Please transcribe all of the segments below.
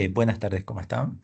Buenas tardes, ¿cómo están?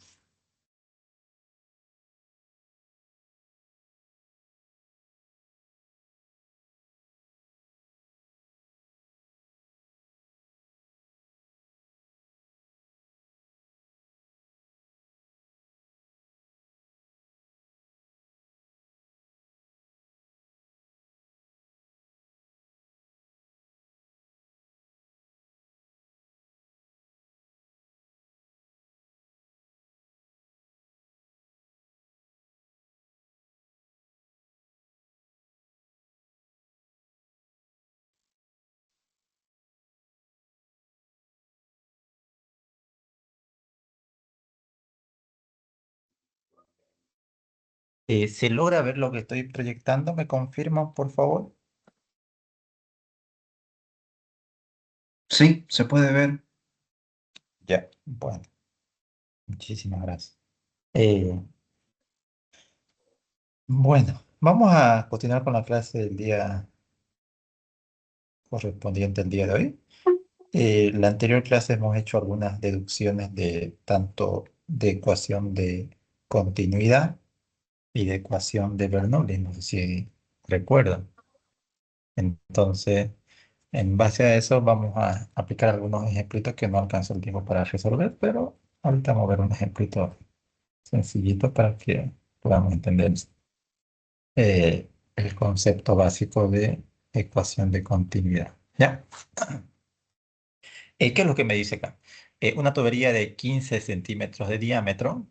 ¿Se logra ver lo que estoy proyectando? ¿Me confirman, por favor? Sí, se puede ver. Ya, bueno, muchísimas gracias. Eh, bueno, vamos a continuar con la clase del día correspondiente al día de hoy. La anterior clase hemos hecho algunas deducciones de tanto de ecuación de continuidad y de ecuación de Bernoulli, no sé si recuerdan. Entonces, en base a eso vamos a aplicar algunos ejemplitos que no alcanzo el tiempo para resolver, pero ahorita vamos a ver un ejemplito sencillito para que podamos entender el concepto básico de ecuación de continuidad. ¿Ya? ¿Qué es lo que me dice acá? Una tubería de 15 centímetros de diámetro,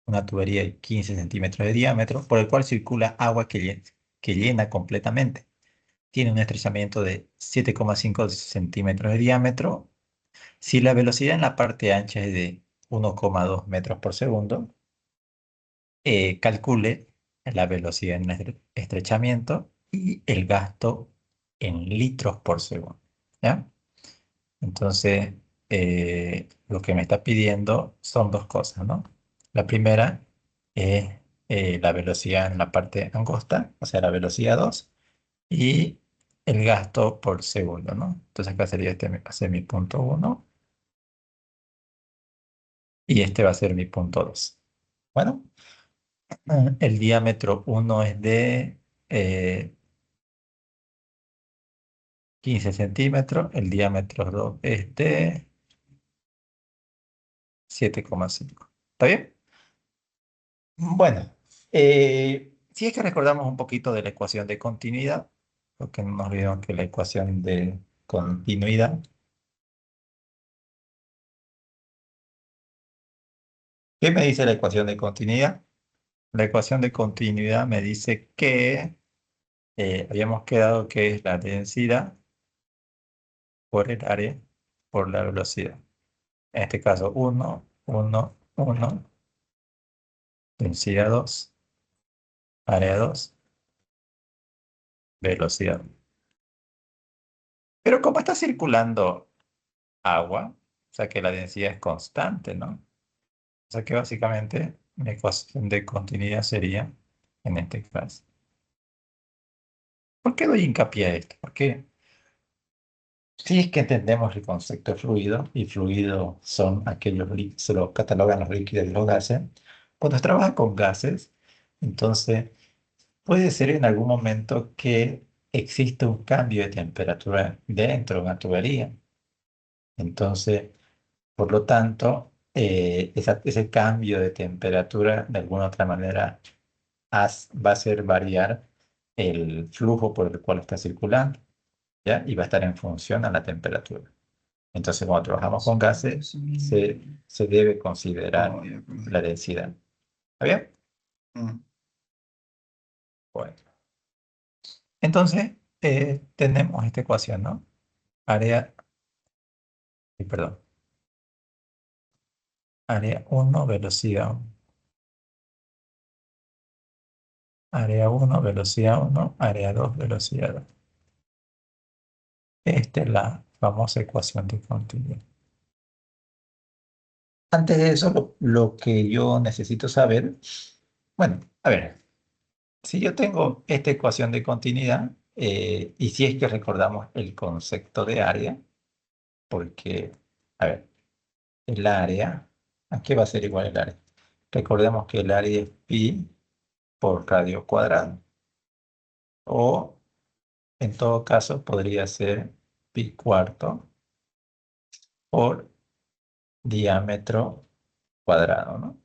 una tubería de 15 centímetros de diámetro, por el cual circula agua que llena completamente. Tiene un estrechamiento de 7,5 centímetros de diámetro. Si la velocidad en la parte ancha es de 1,2 metros por segundo, calcule la velocidad en el estrechamiento y el gasto en litros por segundo. ¿Ya? Entonces, lo que me está pidiendo son dos cosas, ¿no? La primera es la velocidad en la parte angosta, o sea, la velocidad 2 y el gasto por segundo, ¿no? Entonces acá sería este va a ser mi punto uno y este va a ser mi punto 2. Bueno, el diámetro uno es de eh, 15 centímetros, el diámetro 2 es de 7,5. ¿Está bien? Bueno, si es que recordamos un poquito de la ecuación de continuidad, porque no nos olvidemos que la ecuación de continuidad, ¿qué me dice la ecuación de continuidad? La ecuación de continuidad me dice que habíamos quedado que es la densidad por el área por la velocidad. En este caso, 1, 1, 1, densidad 2, área 2, velocidad. Pero como está circulando agua, o sea que la densidad es constante, ¿no? O sea que básicamente mi ecuación de continuidad sería, en este caso. ¿Por qué doy hincapié a esto? Porque si es que entendemos el concepto de fluido, y fluido son aquellos líquidos, se lo catalogan los líquidos y los gases, cuando se trabaja con gases, entonces puede ser en algún momento que existe un cambio de temperatura dentro de una tubería. Entonces, por lo tanto, ese cambio de temperatura de alguna otra manera va a hacer variar el flujo por el cual está circulando, ¿ya? Y va a estar en función a la temperatura. Entonces, cuando trabajamos con gases, se debe considerar Oh, ya, la densidad. ¿Está bien? mm, Bueno. Entonces, tenemos esta ecuación, ¿no? Área, perdón, área uno velocidad 1. Área uno velocidad uno, área 2 velocidad 2. Esta es la famosa ecuación de continuidad. Antes de eso, lo que yo necesito saber, bueno, a ver, si yo tengo esta ecuación de continuidad, y si es que recordamos el concepto de área, porque, a ver, el área. ¿A qué va a ser igual el área? Recordemos que el área es pi por radio cuadrado. O en todo caso podría ser pi cuarto por diámetro cuadrado, ¿no?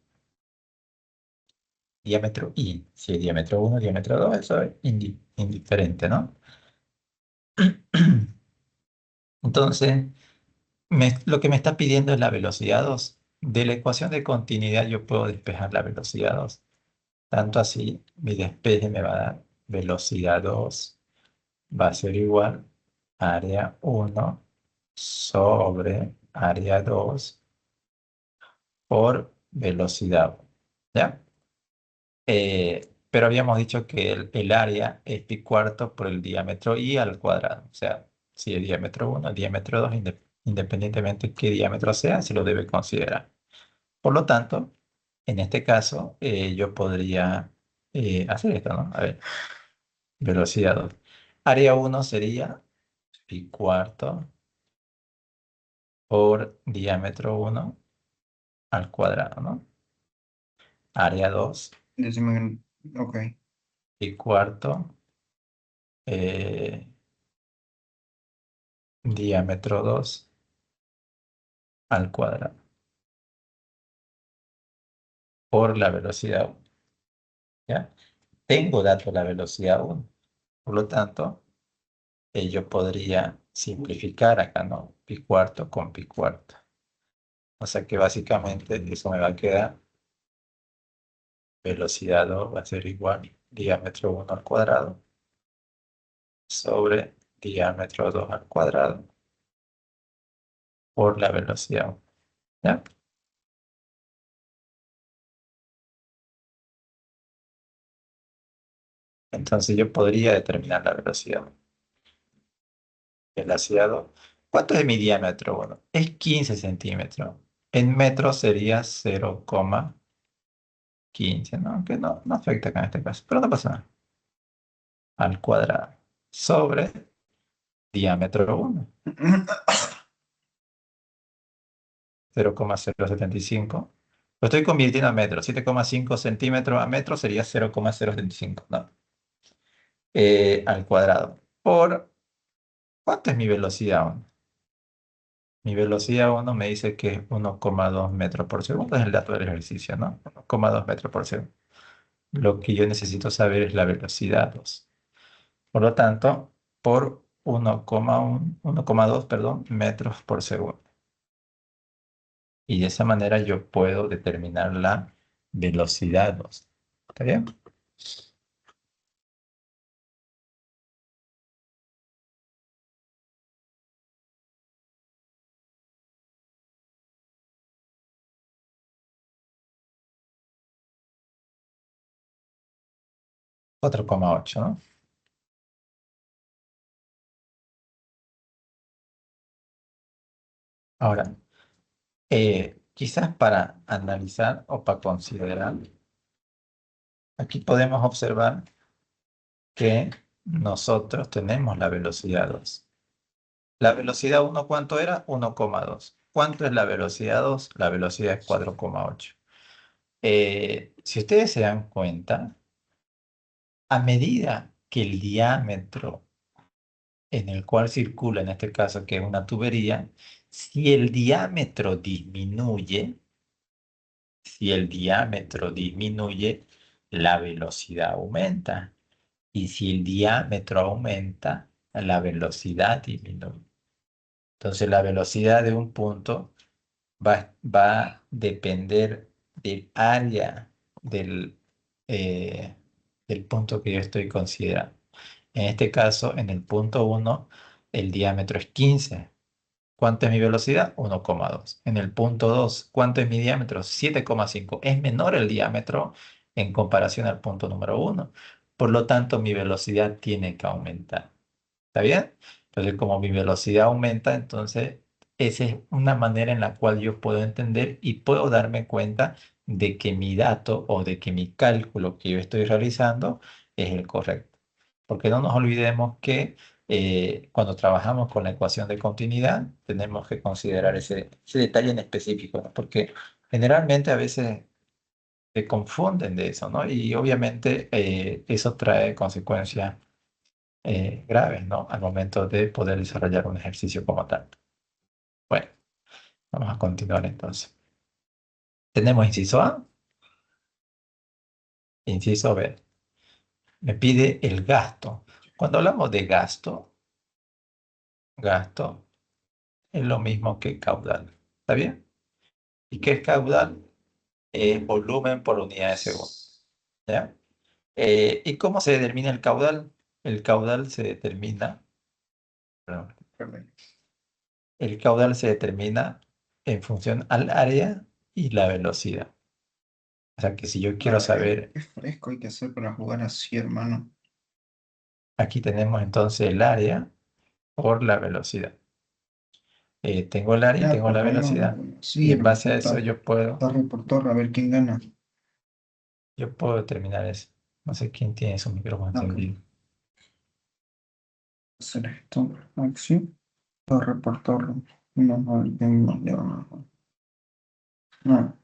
Diámetro I. Si es diámetro 1, diámetro 2, eso es indiferente, ¿no? Entonces, lo que me está pidiendo es la velocidad 2. De la ecuación de continuidad yo puedo despejar la velocidad 2. Tanto así, mi despeje me va a dar velocidad 2 va a ser igual a área 1 sobre área 2 por velocidad 1. ¿Ya? Pero habíamos dicho que el área es pi cuarto por el diámetro i al cuadrado. O sea, si el diámetro 1, el diámetro 2, independientemente de qué diámetro sea, se lo debe considerar. Por lo tanto, en este caso, yo podría hacer esto, ¿no? A ver, velocidad 2. Área 1 sería pi cuarto por diámetro 1 al cuadrado, ¿no? Área 2, Decime, ok. pi cuarto, eh, diámetro 2 al cuadrado por la velocidad 1, ¿ya? Tengo dato la velocidad 1, por lo tanto, yo podría simplificar acá, ¿no? Pi cuarto con pi cuarto. O sea que básicamente eso me va a quedar, velocidad 2 va a ser igual diámetro 1 al cuadrado sobre diámetro 2 al cuadrado por la velocidad 1, ¿ya? Entonces yo podría determinar la velocidad 1. Velocidad 2. ¿Cuánto es mi diámetro? Bueno, es 15 centímetros. En metros sería 0,15, ¿no? Que no afecta acá en este caso, pero no pasa nada. Al cuadrado sobre diámetro 1, 0,075. Lo estoy convirtiendo a metros. 7,5 centímetros a metro sería 0,075, ¿no? Al cuadrado. ¿Cuánto es mi velocidad 1? Mi velocidad 1 me dice que es 1,2 metros por segundo. Es el dato del ejercicio, ¿no? 1,2 metros por segundo. Lo que yo necesito saber es la velocidad 2. Por lo tanto, por 1,2, perdón, metros por segundo. Y de esa manera yo puedo determinar la velocidad 2. ¿Está bien? Otro 4,8, ¿no? Ahora, quizás para analizar o para considerar, aquí podemos observar que nosotros tenemos la velocidad 2. La velocidad 1, ¿cuánto era? 1,2. ¿Cuánto es la velocidad 2? La velocidad es 4,8. Si ustedes se dan cuenta, a medida que el diámetro en el cual circula, en este caso que es una tubería, si el diámetro disminuye, si el diámetro disminuye, la velocidad aumenta. Y si el diámetro aumenta, la velocidad disminuye. Entonces la velocidad de un punto va a depender del área del, eh, del punto que yo estoy considerando. En este caso, en el punto 1, el diámetro es 15. ¿Cuánto es mi velocidad? 1,2. En el punto 2, ¿cuánto es mi diámetro? 7,5. Es menor el diámetro en comparación al punto número 1. Por lo tanto, mi velocidad tiene que aumentar. ¿Está bien? Entonces, como mi velocidad aumenta, entonces esa es una manera en la cual yo puedo entender y puedo darme cuenta de que mi dato o de que mi cálculo que yo estoy realizando es el correcto. Porque no nos olvidemos que cuando trabajamos con la ecuación de continuidad, tenemos que considerar ese detalle en específico, ¿no? Porque generalmente a veces se confunden de eso, ¿no? Y obviamente eso trae consecuencias graves, ¿no? Al momento de poder desarrollar un ejercicio como tal. Bueno, vamos a continuar entonces. Tenemos inciso A, inciso B. Me pide el gasto. Cuando hablamos de gasto, gasto es lo mismo que caudal. ¿Está bien? ¿Y qué es caudal? Es volumen por unidad de segundo. ¿Ya? ¿Y cómo se determina el caudal? El caudal se determina, perdón, el caudal se determina en función al área y la velocidad. O sea que si yo quiero saber, Es fresco, hay que hacer para jugar así, hermano. aquí tenemos entonces el área por la velocidad. Tengo el área y Ya, tengo la pues ahí velocidad. vamos. Y Sí, en hermano, base a eso torre por torre, a ver quién gana. yo puedo determinar eso. No sé quién tiene su micrófono Ok, encendido. hacer esto. Acción, torre por torre. No, no, no, no, no. No,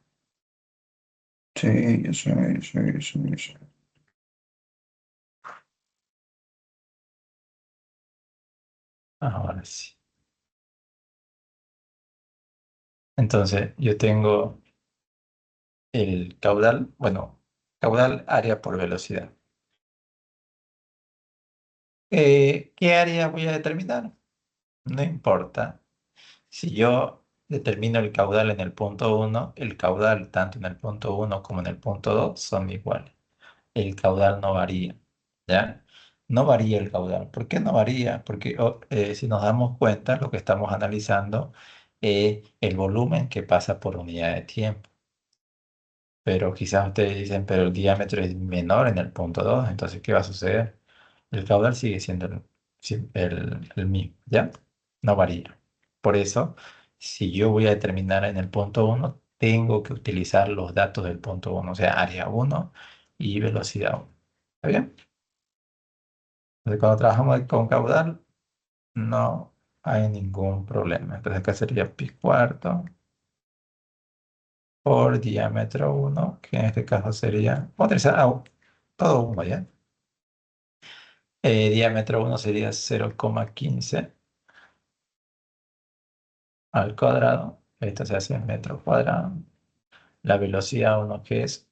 sí, yo sé, yo sé, yo sé. Ahora sí. Entonces, yo tengo el caudal, bueno, caudal área por velocidad. ¿Qué área voy a determinar? No importa. Si yo determino el caudal en el punto uno, el caudal tanto en el punto uno como en el punto 2 son iguales. El caudal no varía, ¿ya? No varía el caudal. ¿Por qué no varía? Porque si nos damos cuenta, lo que estamos analizando es el volumen que pasa por unidad de tiempo. Pero quizás ustedes dicen, pero el diámetro es menor en el punto 2, entonces, ¿qué va a suceder? El caudal sigue siendo el mismo, ¿ya? No varía. Por eso, si yo voy a determinar en el punto uno, tengo que utilizar los datos del punto uno, o sea, área uno y velocidad 1. ¿Está bien? Entonces, cuando trabajamos con caudal, no hay ningún problema. Entonces, acá sería pi cuarto por diámetro uno, que en este caso sería, vamos a utilizar todo uno, ¿ya? Diámetro uno sería 0,15 al cuadrado. Esto se hace en metro cuadrado. La velocidad uno que es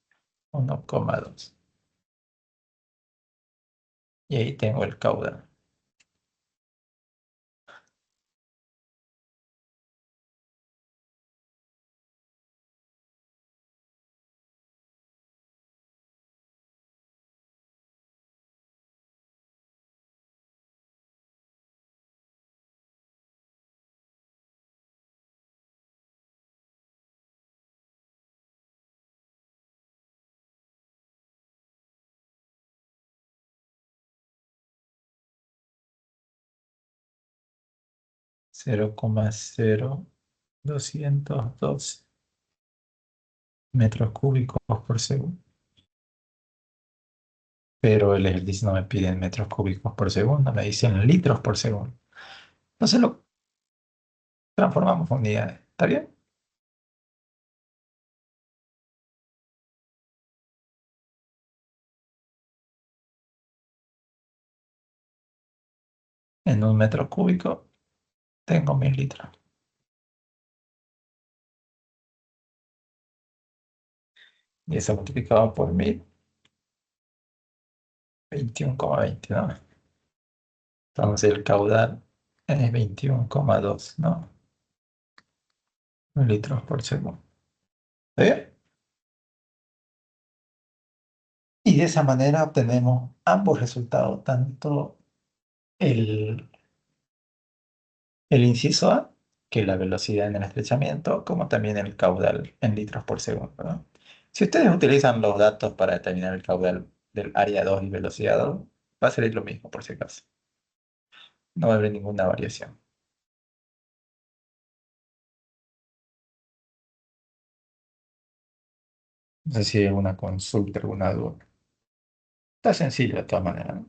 1,2. Y ahí tengo el caudal. Cero coma cero doscientos doce metros cúbicos por segundo. Pero el ejercicio no me pide metros cúbicos por segundo, me dicen litros por segundo. Entonces lo transformamos en unidades. ¿Está bien? En un metro cúbico tengo 1000 litros. Y eso multiplicado por 1000, 21,20, ¿no? Entonces el caudal es 21,2, ¿no? Litros por segundo. ¿Está bien? Y de esa manera obtenemos ambos resultados, tanto el, el inciso A, que es la velocidad en el estrechamiento, como también el caudal en litros por segundo, ¿no? Si ustedes utilizan los datos para determinar el caudal del área 2 y velocidad 2, va a ser lo mismo por si acaso. No va a haber ninguna variación. No sé si hay alguna consulta, alguna duda. Está sencillo de todas maneras, ¿no?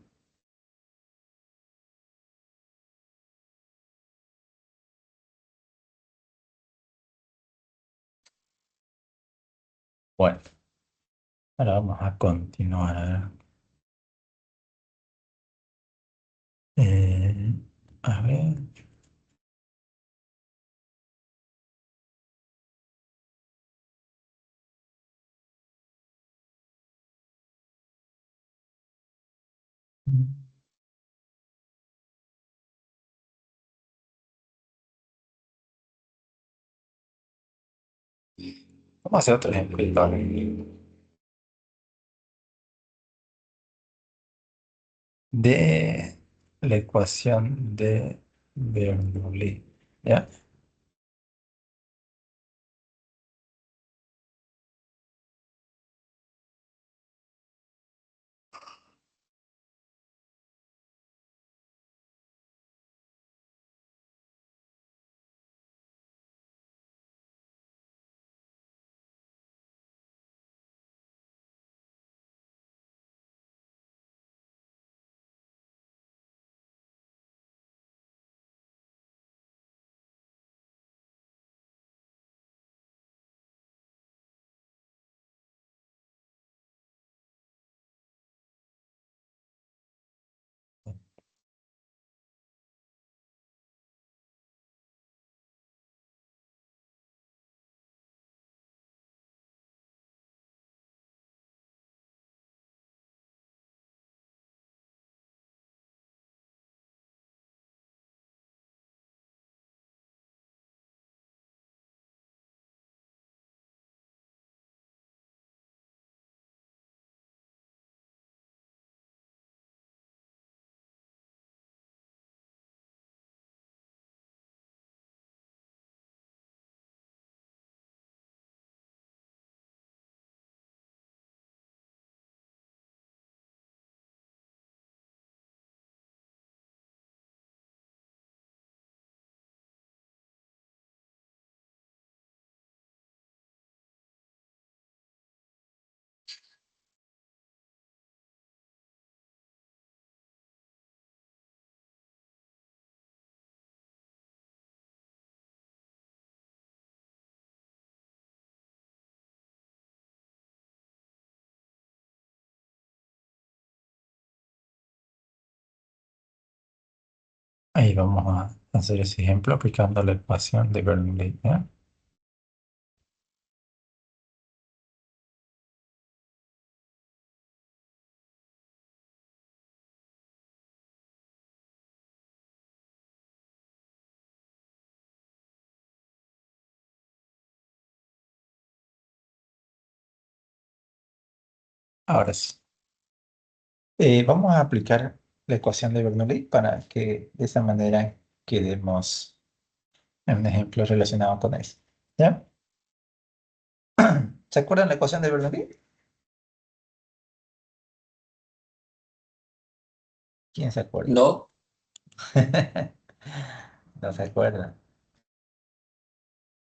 Bueno, ahora vamos a continuar. Eh, a ver. Vamos a hacer otro ejemplo. De la ecuación de Bernoulli. ¿Ya? Ahí vamos a hacer ese ejemplo aplicando la ecuación de Bernoulli. ¿Ya? Ahora sí. Vamos a aplicar la ecuación de Bernoulli para que de esa manera quedemos en un ejemplo relacionado con eso. ¿Ya? ¿Se acuerdan la ecuación de Bernoulli? ¿Quién se acuerda? No, No se acuerda.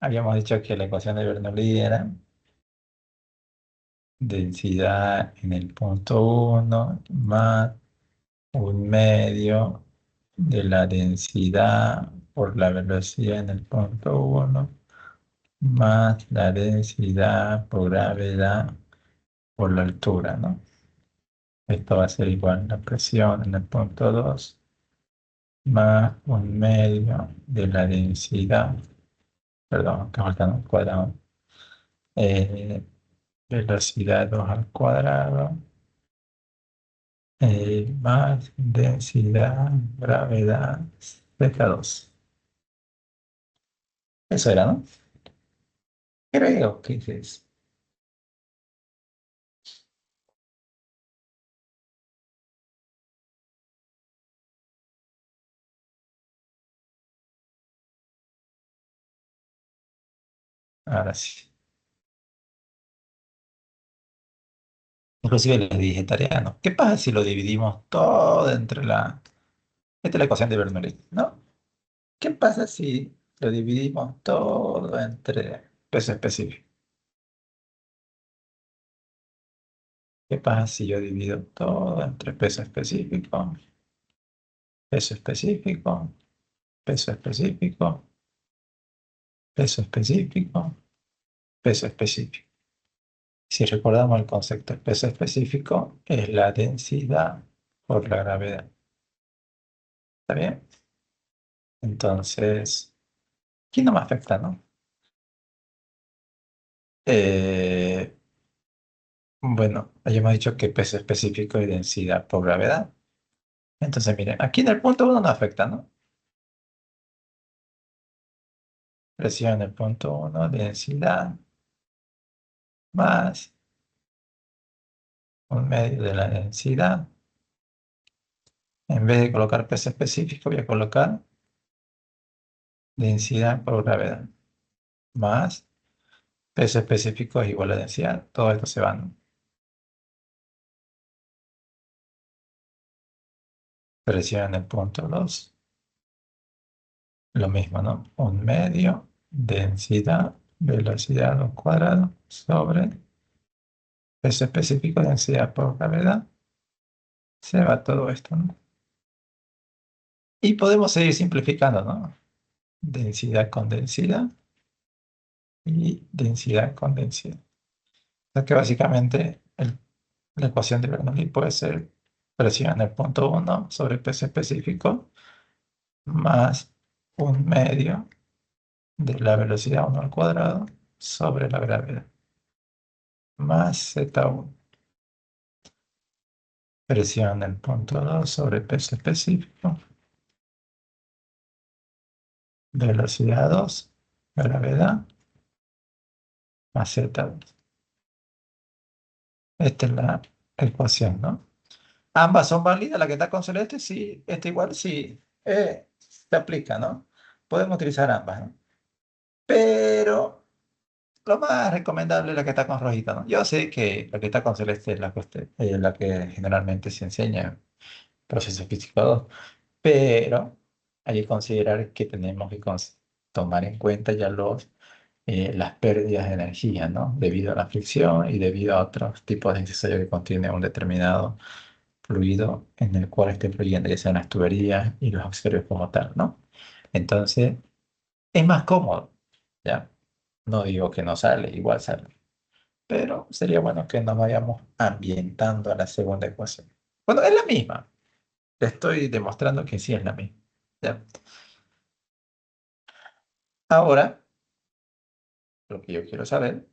Habíamos dicho que la ecuación de Bernoulli era densidad en el punto uno más un medio de la densidad por la velocidad en el punto uno más la densidad por gravedad por la altura, ¿no? Esto va a ser igual a la presión en el punto 2 más un medio de la densidad, perdón, acá falta un cuadrado, eh, velocidad 2 al cuadrado, más densidad, gravedad, z2. Eso era, ¿no? Creo que es eso. Ahora sí. Inclusive les dije tarea, ¿no? ¿Qué pasa si lo dividimos todo entre la... Esta es la ecuación de Bernoulli, ¿no? ¿Qué pasa si lo dividimos todo entre peso específico? ¿Qué pasa si yo divido todo entre peso específico, peso específico, peso específico, peso específico? Si recordamos el concepto de peso específico, es la densidad por la gravedad. ¿Está bien? Entonces, aquí no me afecta, ¿no? Eh, bueno, hayamos dicho que peso específico y densidad por gravedad. Entonces, miren, aquí en el punto uno no afecta, ¿no? Presión en el punto uno, densidad más un medio de la densidad. En vez de colocar peso específico, voy a colocar densidad por gravedad. Más peso específico es igual a densidad. Todo esto se va, ¿no? Presión en el punto 2. Lo mismo, ¿no? Un medio, densidad, velocidad al cuadrado sobre peso específico, densidad por gravedad. Se va todo esto, ¿no? Y podemos seguir simplificando, ¿no? Densidad con densidad y densidad con densidad. O sea que básicamente la ecuación de Bernoulli puede ser presión en el punto uno sobre peso específico más un medio de la velocidad 1 al cuadrado sobre la gravedad más Z1. Presión en el punto 2 sobre peso específico, velocidad 2, gravedad más Z2. Esta es la ecuación, ¿no? Ambas son válidas, la que está con celeste, sí, esta igual, sí, se aplica, ¿no? Podemos utilizar ambas, ¿no? Pero lo más recomendable es la que está con rojita, ¿no? Yo sé que la que está con celeste es la que generalmente se enseña en procesos físicos 2, pero hay que considerar que tenemos que tomar en cuenta ya las pérdidas de energía, ¿no? Debido a la fricción y debido a otros tipos de accesorios que contiene un determinado fluido en el cual esté fluyendo, ya sean las tuberías y los accesorios como tal, ¿no? Entonces, es más cómodo, ¿ya? No digo que no sale, igual sale, pero sería bueno que nos vayamos ambientando a la segunda ecuación. Bueno, es la misma, te estoy demostrando que sí es la misma, ¿ya? Ahora, lo que yo quiero saber,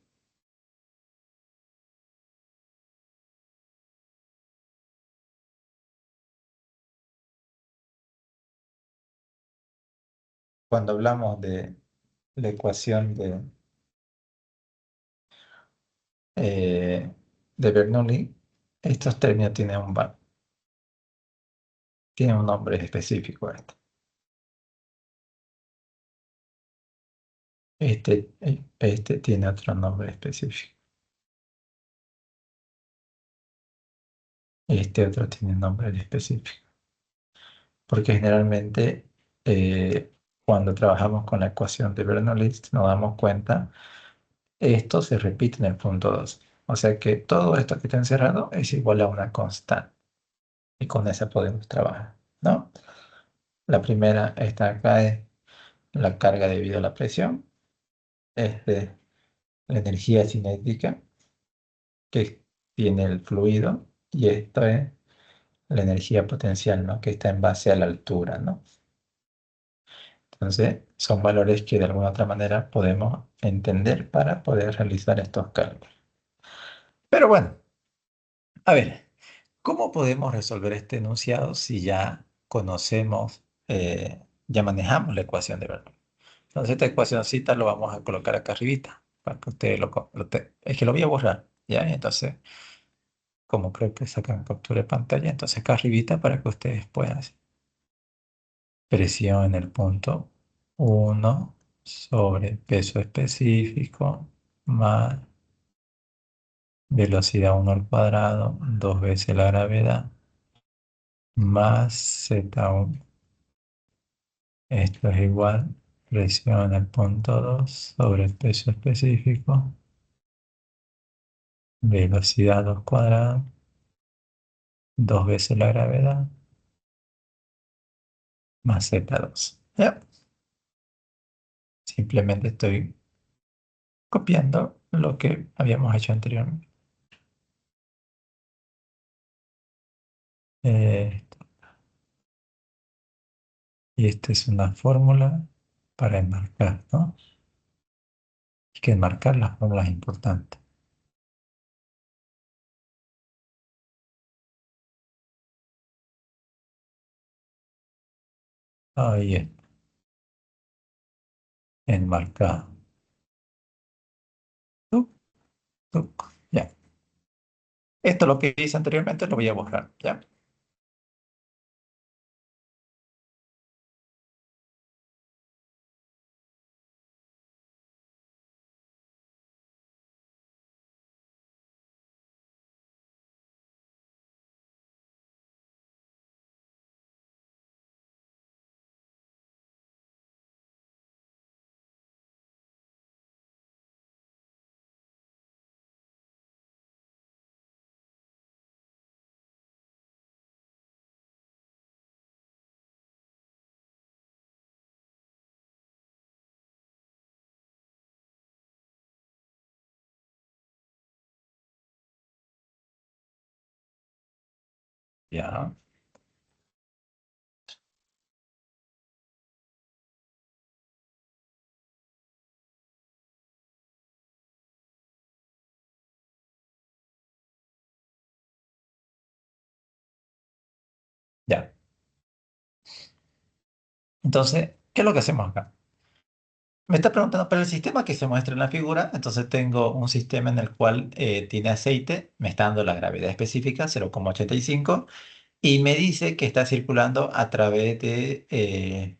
cuando hablamos de la ecuación eh, de Bernoulli, estos términos tienen un nombre específico. Este tiene otro nombre específico. Este otro tiene nombre específico. Porque generalmente cuando trabajamos con la ecuación de Bernoulli nos damos cuenta, esto se repite en el punto 2. O sea que todo esto que está encerrado es igual a una constante. Y con esa podemos trabajar, ¿no? La primera, esta acá es la carga debido a la presión. Este, la energía cinética que tiene el fluido. Y esto es la energía potencial, ¿no? Que está en base a la altura, ¿no? Entonces, son valores que de alguna otra manera podemos entender para poder realizar estos cálculos. Pero bueno, a ver, ¿cómo podemos resolver este enunciado si ya conocemos, ya manejamos la ecuación de Bernoulli? Entonces, esta ecuacióncita lo vamos a colocar acá arribita, para que ustedes es que lo voy a borrar, ¿ya? Entonces, como creo que sacan captura de pantalla, entonces acá arribita para que ustedes puedan hacer. Presión en el punto uno sobre peso específico más velocidad 1 al cuadrado, dos veces la gravedad, más Z1. Esto es igual presión en el punto 2 sobre peso específico, velocidad 2 cuadrado, dos veces la gravedad, más Z2. ¿Ya? Simplemente estoy copiando lo que habíamos hecho anteriormente. Eh, y esta es una fórmula para enmarcar, ¿no? Hay que enmarcar las fórmulas importantes. Ahí es, enmarcado. Tuc, tuc, ya. Esto lo que hice anteriormente lo voy a borrar, ¿ya? Ya, ya. Entonces, ¿qué es lo que hacemos acá? Me está preguntando por el sistema que se muestra en la figura. Entonces tengo un sistema en el cual tiene aceite, me está dando la gravedad específica, 0,85, y me dice que está circulando a través de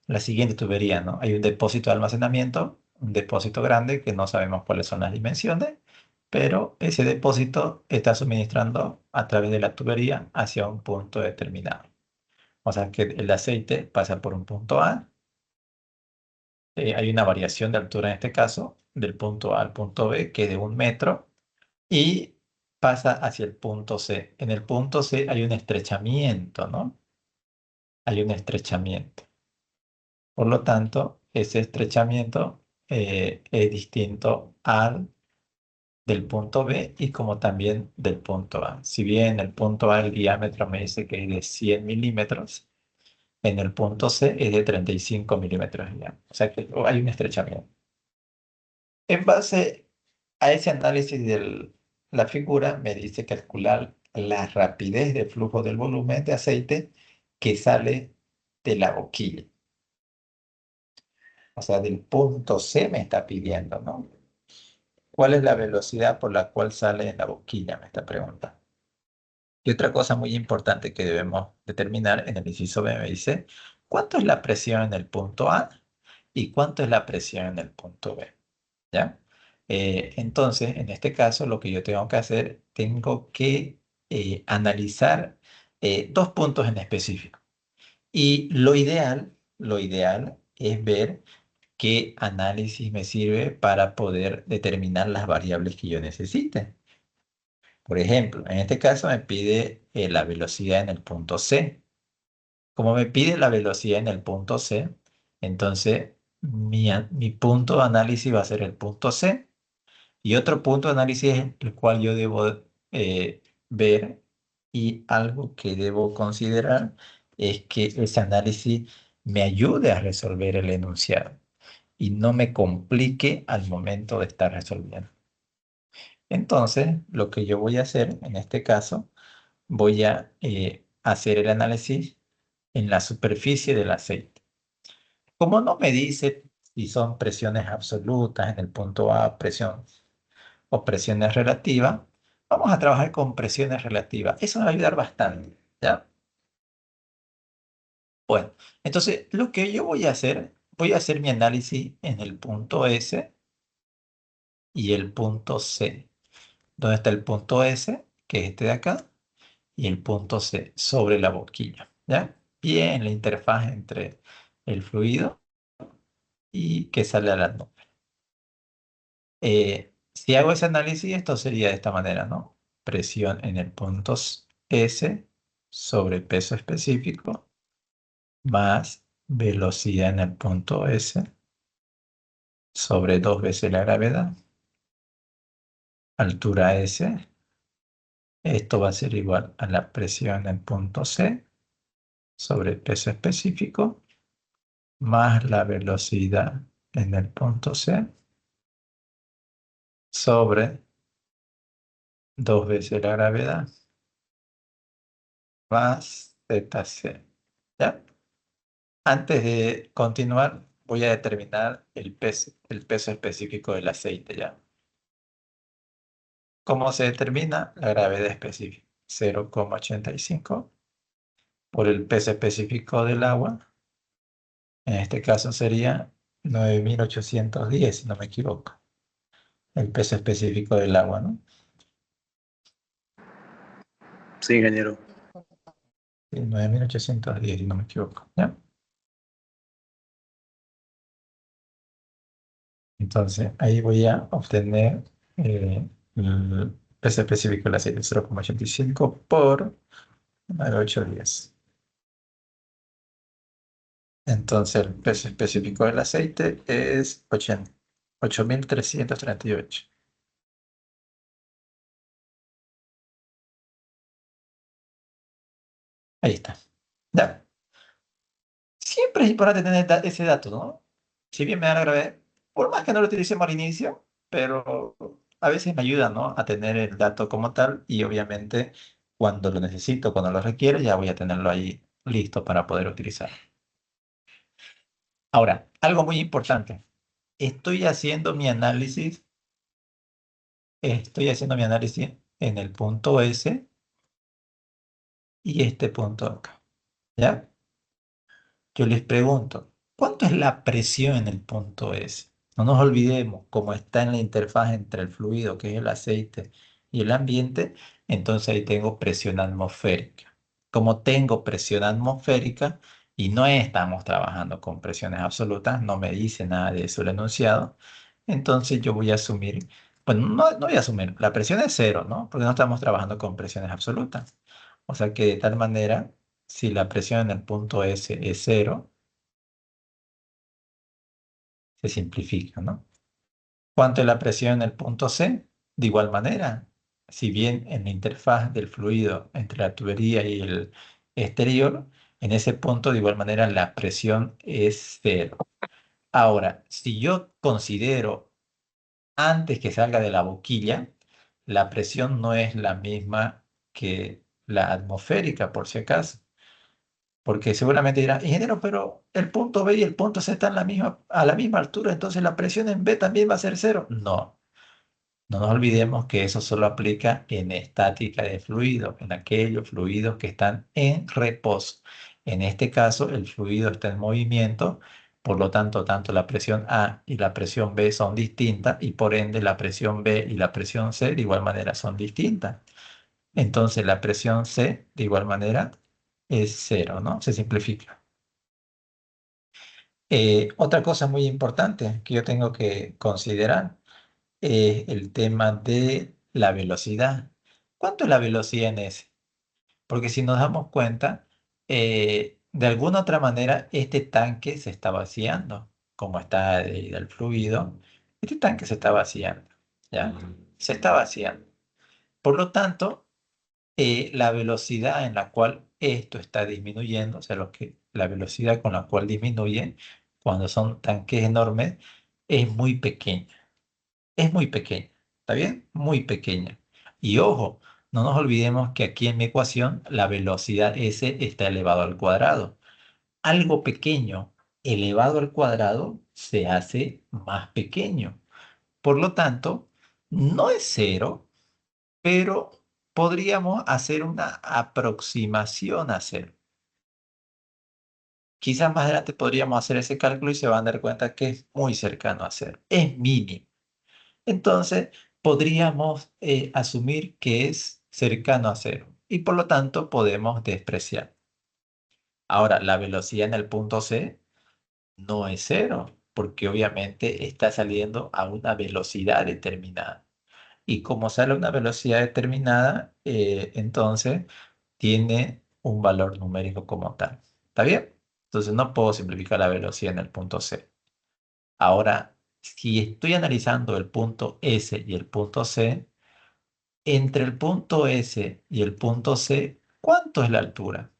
la siguiente tubería, ¿no? Hay un depósito de almacenamiento, un depósito grande que no sabemos cuáles son las dimensiones, pero ese depósito está suministrando a través de la tubería hacia un punto determinado. O sea que el aceite pasa por un punto A, hay una variación de altura en este caso, del punto A al punto B, que es de 1 metro, y pasa hacia el punto C. En el punto C hay un estrechamiento, ¿no? Hay un estrechamiento. Por lo tanto, ese estrechamiento es distinto al del punto B y como también del punto A. Si bien el punto A el diámetro me dice que es de 100 milímetros, en el punto C es de 35 milímetros de diámetro. O sea que hay un estrechamiento. En base a ese análisis de la figura, me dice calcular la rapidez de flujo del volumen de aceite que sale de la boquilla. O sea, del punto C me está pidiendo, ¿no? ¿Cuál es la velocidad por la cual sale en la boquilla? Me está preguntando. Y otra cosa muy importante que debemos determinar en el inciso B me dice, ¿cuánto es la presión en el punto A y cuánto es la presión en el punto B? ¿Ya? Entonces, en este caso, lo que yo tengo que hacer, tengo que analizar dos puntos en específico. Y lo ideal es ver qué análisis me sirve para poder determinar las variables que yo necesite. Por ejemplo, en este caso me pide la velocidad en el punto C. Como me pide la velocidad en el punto C, entonces mi punto de análisis va a ser el punto C. Y otro punto de análisis el cual yo debo ver y algo que debo considerar es que ese análisis me ayude a resolver el enunciado y no me complique al momento de estar resolviendo. Entonces, lo que yo voy a hacer en este caso, voy a hacer el análisis en la superficie del aceite. Como no me dice si son presiones absolutas en el punto A, presión o presiones relativas, vamos a trabajar con presiones relativas. Eso me va a ayudar bastante, ¿ya? Bueno, entonces lo que yo voy a hacer mi análisis en el punto S y el punto C. ¿Dónde está el punto S? Que es este de acá, y el punto C sobre la boquilla, ¿ya? Bien, la interfaz entre el fluido y que sale a la nube. Si hago ese análisis, esto sería de esta manera, ¿no? Presión en el punto S sobre peso específico más velocidad en el punto S sobre 2 veces la gravedad, altura S Esto va a ser igual a la presión en punto C sobre el peso específico más la velocidad en el punto C sobre 2 veces la gravedad más ZC. ¿Ya? Antes de continuar, voy a determinar el peso específico del aceite, ¿ya? ¿Cómo se determina? La gravedad específica, 0,85 por el peso específico del agua. En este caso sería 9.810, si no me equivoco. El peso específico del agua, ¿no? Sí, ingeniero. Sí, 9.810, si no me equivoco, ¿ya? Entonces, ahí voy a obtener el peso específico del aceite, 0,85 por 9.810. Entonces, el peso específico del aceite es 8.338. Ahí está. Ya. Siempre es importante tener ese dato, ¿no? Si bien me da la gravedad, por más que no lo utilicemos al inicio, pero a veces me ayuda, ¿no? A tener el dato como tal y obviamente cuando lo necesito, cuando lo requiero, ya voy a tenerlo ahí listo para poder utilizar. Ahora, algo muy importante. Estoy haciendo mi análisis en el punto S y este punto acá, ¿ya? Yo les pregunto, ¿cuánto es la presión en el punto S? No nos olvidemos, como está en la interfaz entre el fluido, que es el aceite, y el ambiente, entonces ahí tengo presión atmosférica. Como tengo presión atmosférica y no estamos trabajando con presiones absolutas, no me dice nada de eso el enunciado, entonces yo voy a asumir, bueno, no voy a asumir, la presión es cero, ¿no? Porque no estamos trabajando con presiones absolutas. O sea que de tal manera, si la presión en el punto S es cero, se simplifica, ¿no? ¿Cuánto es la presión en el punto C? De igual manera, si bien en la interfaz del fluido entre la tubería y el exterior, en ese punto de igual manera la presión es cero. Ahora, si yo considero antes que salga de la boquilla, la presión no es la misma que la atmosférica, por si acaso. Porque seguramente dirán, ingeniero, pero el punto B y el punto C están a la misma altura, entonces la presión en B también va a ser cero. No, no nos olvidemos que eso solo aplica en estática de fluido, en aquellos fluidos que están en reposo. En este caso, el fluido está en movimiento, por lo tanto, tanto la presión A y la presión B son distintas y por ende la presión B y la presión C de igual manera son distintas. Entonces la presión C de igual manera es cero, ¿no? Se simplifica. Otra cosa muy importante que yo tengo que considerar es el tema de la velocidad. ¿Cuánto es la velocidad en S? Porque si nos damos cuenta, de alguna otra manera este tanque se está vaciando. Como está adherido al fluido, este tanque se está vaciando, ¿ya? Se está vaciando. Por lo tanto, la velocidad en la cual esto está disminuyendo, o sea, la velocidad con la cual disminuye cuando son tanques enormes, es muy pequeña. Es muy pequeña. ¿Está bien? Muy pequeña. Y ojo, no nos olvidemos que aquí en mi ecuación la velocidad S está elevado al cuadrado. Algo pequeño elevado al cuadrado se hace más pequeño. Por lo tanto, no es cero, pero podríamos hacer una aproximación a cero. Quizás más adelante podríamos hacer ese cálculo y se van a dar cuenta que es muy cercano a cero. Es mínimo. Entonces, podríamos asumir que es cercano a cero y por lo tanto podemos despreciar. Ahora, la velocidad en el punto C no es cero, porque obviamente está saliendo a una velocidad determinada. Y como sale a una velocidad determinada, entonces tiene un valor numérico como tal. ¿Está bien? Entonces no puedo simplificar la velocidad en el punto C. Ahora, si estoy analizando el punto S y el punto C, Entre el punto S y el punto C, ¿cuánto es la altura?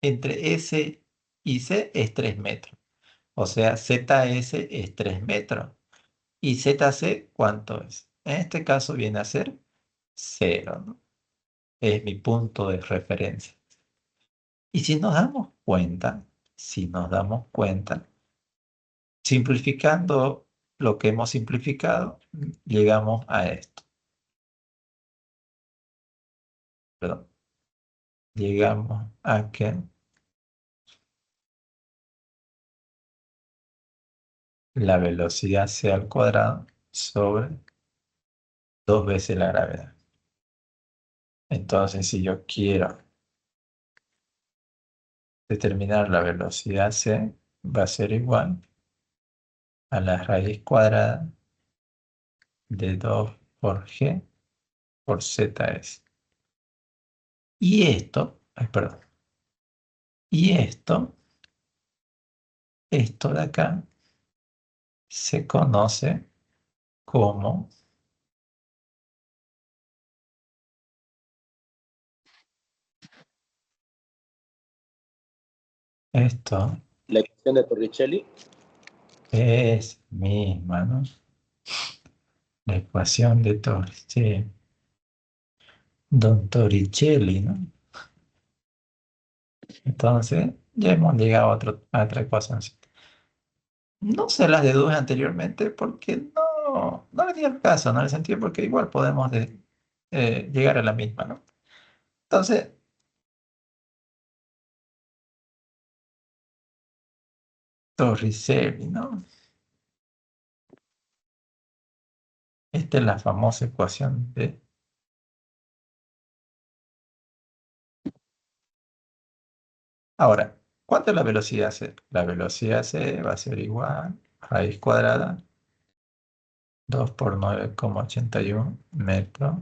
Entre S y C es 3 metros. O sea, ZS es 3 metros. ¿Y ZC cuánto es? En este caso viene a ser 0, ¿no? Es mi punto de referencia. Y si nos damos cuenta, simplificando lo que hemos simplificado, llegamos a esto. Perdón. Llegamos a que la velocidad c al cuadrado sobre 2 veces la gravedad. Entonces, si yo quiero determinar la velocidad c, va a ser igual a la raíz cuadrada de 2 por g por zs. Y esto, perdón, y esto de acá se conoce como esto La ecuación de Torricelli. es misma, ¿no? La ecuación de Torricelli. Don Torricelli, ¿no? Entonces, ya hemos llegado a otra ecuación. No se las deduje anteriormente porque no le di el caso, no le sentido porque igual podemos llegar a la misma, ¿no? Entonces, Torricelli, ¿no? Esta es la famosa ecuación de... Ahora, ¿cuánto es la velocidad c? La velocidad c va a ser igual a raíz cuadrada 2 por 9,81 metros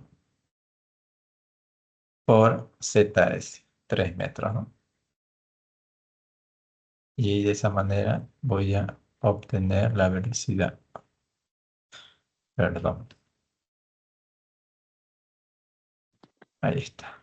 por zs, 3 metros, ¿no? Y de esa manera voy a obtener la velocidad. Perdón, ahí está.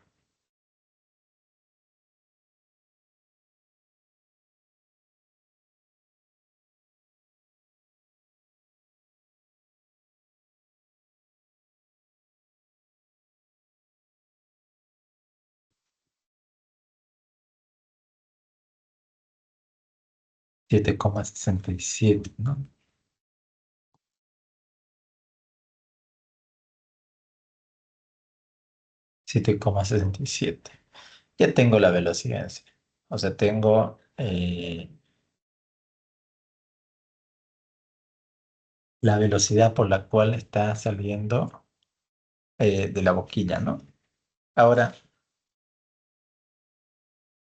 Siete coma sesenta y siete, ¿no? 7,67. Ya tengo la velocidad en sí. O sea, tengo la velocidad por la cual está saliendo de la boquilla, ¿no? Ahora,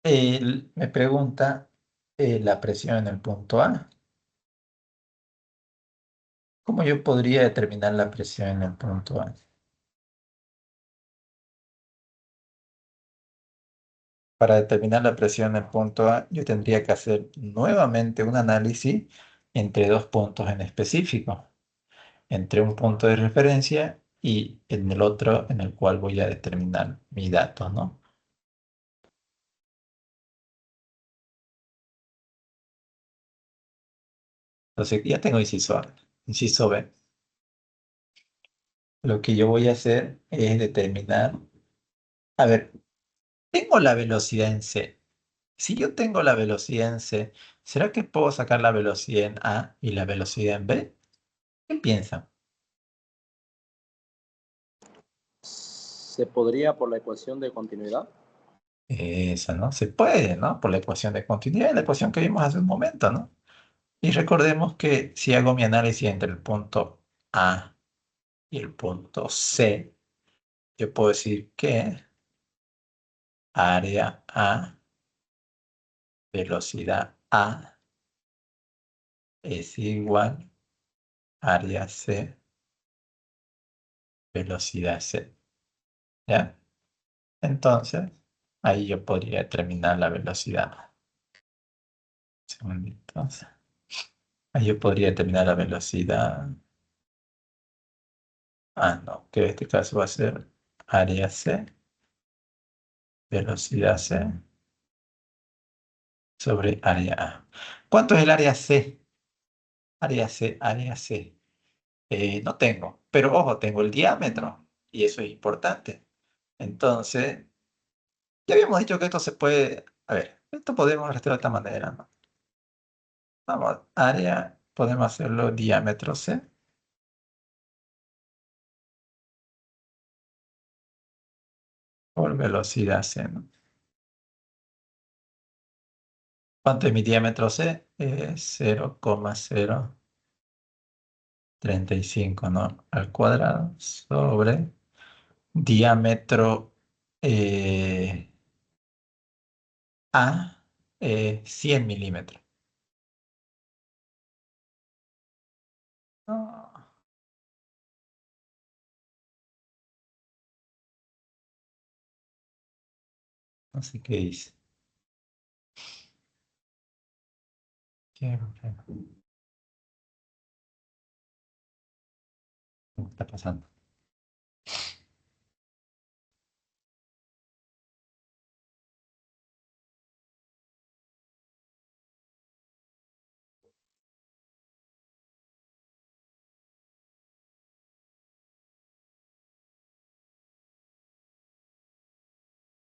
me pregunta la presión en el punto A. ¿Cómo yo podría determinar la presión en el punto A? Para determinar la presión en el punto A, yo tendría que hacer nuevamente un análisis entre dos puntos en específico, entre un punto de referencia y en el otro en el cual voy a determinar mi dato, ¿no? Entonces, ya tengo inciso A. Inciso B. Lo que yo voy a hacer es determinar, a ver, tengo la velocidad en C. Si yo tengo la velocidad en C, ¿será que puedo sacar la velocidad en A y la velocidad en B? ¿Qué piensan? ¿Se podría por la ecuación de continuidad? Esa, ¿no? Se puede, ¿no? Por la ecuación de continuidad, la ecuación que vimos hace un momento, ¿no? Y recordemos que si hago mi análisis entre el punto A y el punto C, yo puedo decir que área A, velocidad A, es igual a área C, velocidad C. ¿Ya? Entonces, ahí yo podría determinar la velocidad. Un segundito. Ahí yo podría determinar la velocidad. Ah, no, que en este caso va a ser área C, velocidad C sobre área A. ¿Cuánto es el área C? Área C, área C. No tengo, pero ojo, tengo el diámetro y eso es importante. Entonces, ya habíamos dicho que esto se puede, a ver, esto podemos rastrear de esta manera, ¿no? Vamos, área, podemos hacerlo diámetro C por velocidad C, ¿no? ¿Cuánto es mi diámetro C? 0,035, ¿no? Al cuadrado sobre diámetro A, 100 milímetros. Ah, no sé qué dice. ¿Qué está pasando?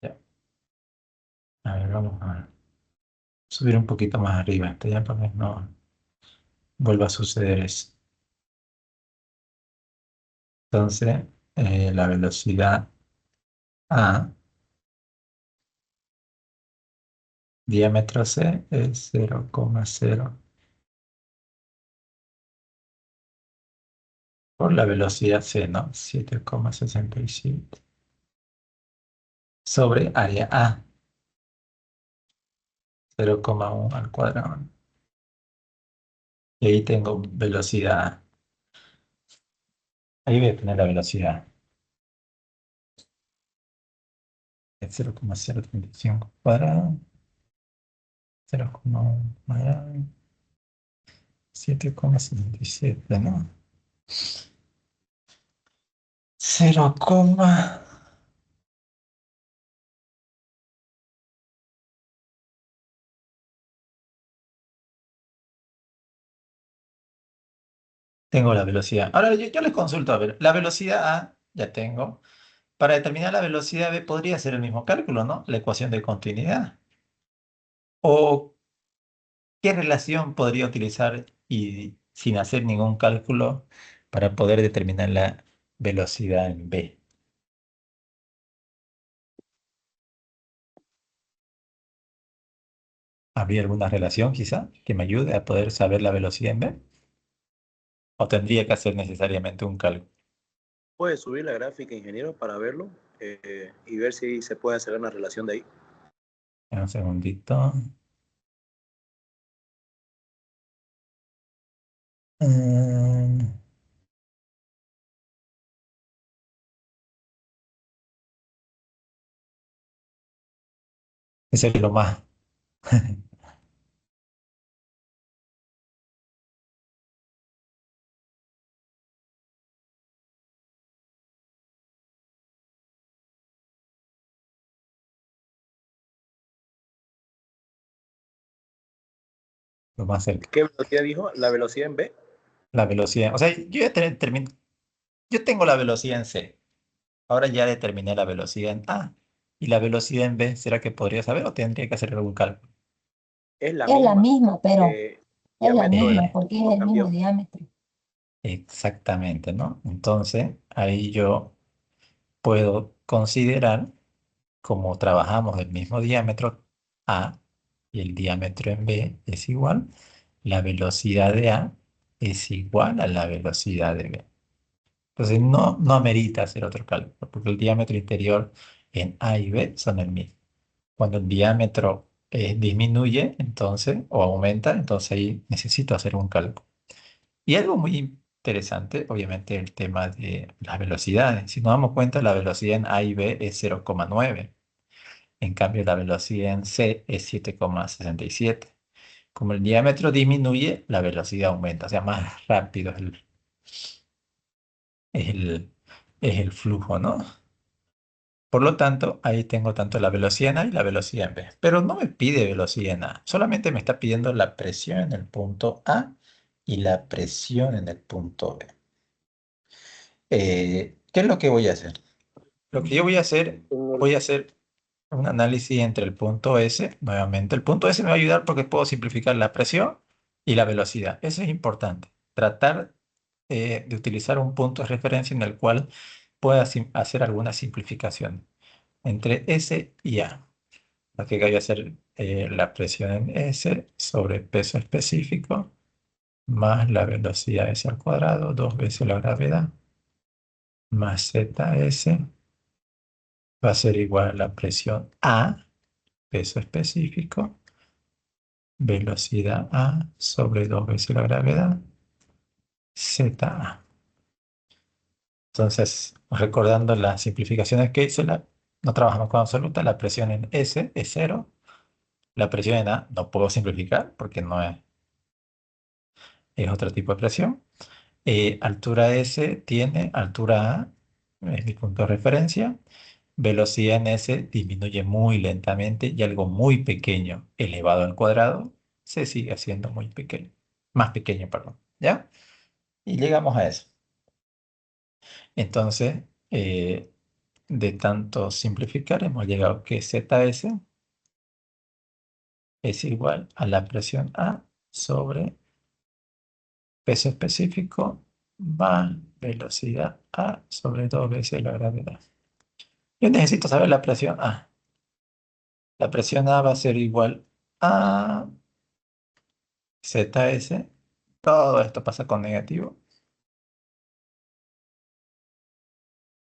Ya. A ver, vamos a subir un poquito más arriba, esto ya para que no vuelva a suceder eso. Entonces, la velocidad A, diámetro C, es 0,0 por la velocidad C, ¿no? 7,67 sobre área A, 0,1 al cuadrado. Y ahí tengo velocidad A. Ahí voy a tener la velocidad. Es 0,035 cuadrado, 0,1 cuadrado, 7,77, ¿no? 0, tengo la velocidad. Ahora yo les consulto, a ver, la velocidad A ya tengo. Para determinar la velocidad B podría ser el mismo cálculo, ¿no? La ecuación de continuidad. ¿O qué relación podría utilizar y sin hacer ningún cálculo para poder determinar la velocidad en B? ¿Habría alguna relación quizá que me ayude a poder saber la velocidad en B? ¿O tendría que hacer necesariamente un cálculo? Puede subir la gráfica, ingeniero, para verlo y ver si se puede hacer una relación de ahí. Un segundito. Mm, Eso es lo más, lo más cerca. ¿Qué velocidad dijo? ¿La velocidad en B? La velocidad. O sea, yo tengo la velocidad en C. Ahora ya determiné la velocidad en A. ¿Y la velocidad en B? ¿Será que podría saber o tendría que hacer algún cálculo? Es la Es la misma. misma, pero El es la diámetro del misma Eh, porque es no el mismo cambió. diámetro. Exactamente, ¿no? Entonces, ahí yo puedo considerar, como trabajamos del mismo diámetro A y el diámetro en B es igual, la velocidad de A es igual a la velocidad de B. Entonces, no amerita hacer otro cálculo, porque el diámetro interior en A y B son el mismo. Cuando el diámetro disminuye, entonces, o aumenta, entonces ahí necesito hacer un cálculo. Y algo muy interesante, obviamente, el tema de las velocidades. Si nos damos cuenta, la velocidad en A y B es 0,9. En cambio, la velocidad en C es 7,67. Como el diámetro disminuye, la velocidad aumenta, o sea, más rápido es el, es el flujo, ¿no? Por lo tanto, ahí tengo tanto la velocidad en A y la velocidad en B. Pero no me pide velocidad en A, solamente me está pidiendo la presión en el punto A y la presión en el punto B. ¿Qué es lo que voy a hacer? Lo que yo voy a hacer un análisis entre el punto S, nuevamente. El punto S me va a ayudar porque puedo simplificar la presión y la velocidad. Eso es importante. Tratar de utilizar un punto de referencia en el cual pueda hacer alguna simplificación entre S y A. Aquí voy a hacer la presión en S sobre peso específico más la velocidad S al cuadrado, dos veces la gravedad, más ZS va a ser igual a la presión A, peso específico, velocidad A sobre dos veces la gravedad, ZA. Entonces, recordando las simplificaciones que hice, no trabajamos con absoluta, la presión en S es cero, la presión en A no puedo simplificar porque no es otro tipo de presión. Altura S tiene altura A, es mi punto de referencia. Velocidad en S disminuye muy lentamente y algo muy pequeño elevado al cuadrado se sigue haciendo muy pequeño, más pequeño, perdón, ¿ya? Y llegamos a eso. Entonces, de tanto simplificar, hemos llegado que ZS es igual a la presión A sobre peso específico más velocidad A sobre dos veces la gravedad. Yo necesito saber la presión A. La presión A va a ser igual a ZS. Todo esto pasa con negativo.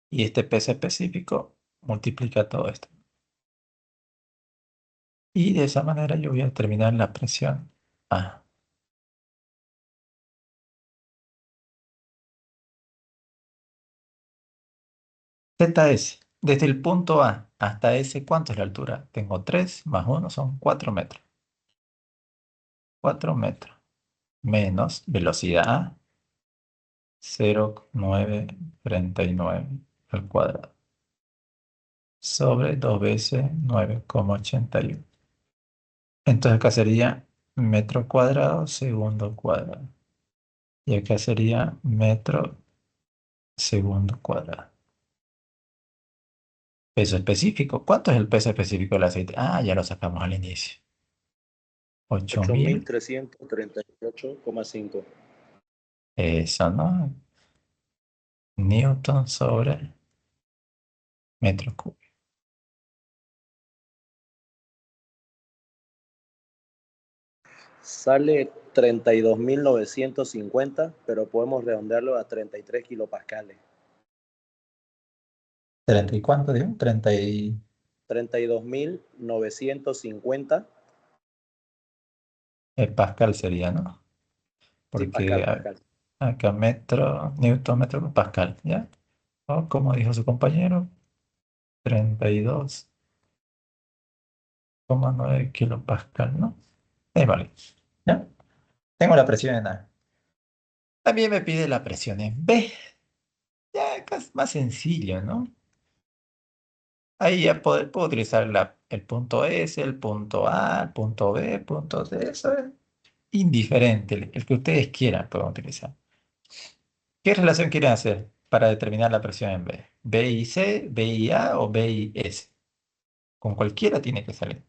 Y este peso específico multiplica todo esto. Y de esa manera yo voy a determinar la presión A. ZS. Desde el punto A hasta S, ¿cuánto es la altura? Tengo 3 más 1 son 4 metros. 4 metros menos velocidad A, 0,939 al cuadrado. Sobre 2 veces 9,81. Entonces acá sería metro cuadrado, segundo cuadrado. Y acá sería metro, segundo cuadrado. Peso específico. ¿Cuánto es el peso específico del aceite? Ah, ya lo sacamos al inicio. 8.000. 8.338,5. Eso, ¿no? Newton sobre metro cúbico. Sale 32.950, pero podemos redondearlo a 33 kilopascales. ¿30 y cuánto, digo? 30 y... 32.950. Pascal sería, ¿no? Sí, Porque Pascal, Pascal. acá metro, Newton, metro, Pascal, ¿ya? O como dijo su compañero, 32,9 kilopascal, ¿no? Vale, ¿ya? Tengo la presión en A. También me pide la presión en B. Ya es más sencillo, ¿no? Ahí ya puedo utilizar el punto S, el punto A, el punto B, el punto C. Eso es indiferente. El que ustedes quieran pueden utilizar. ¿Qué relación quieren hacer para determinar la presión en B? ¿B y C, B y A o B y S? Con cualquiera tiene que salir.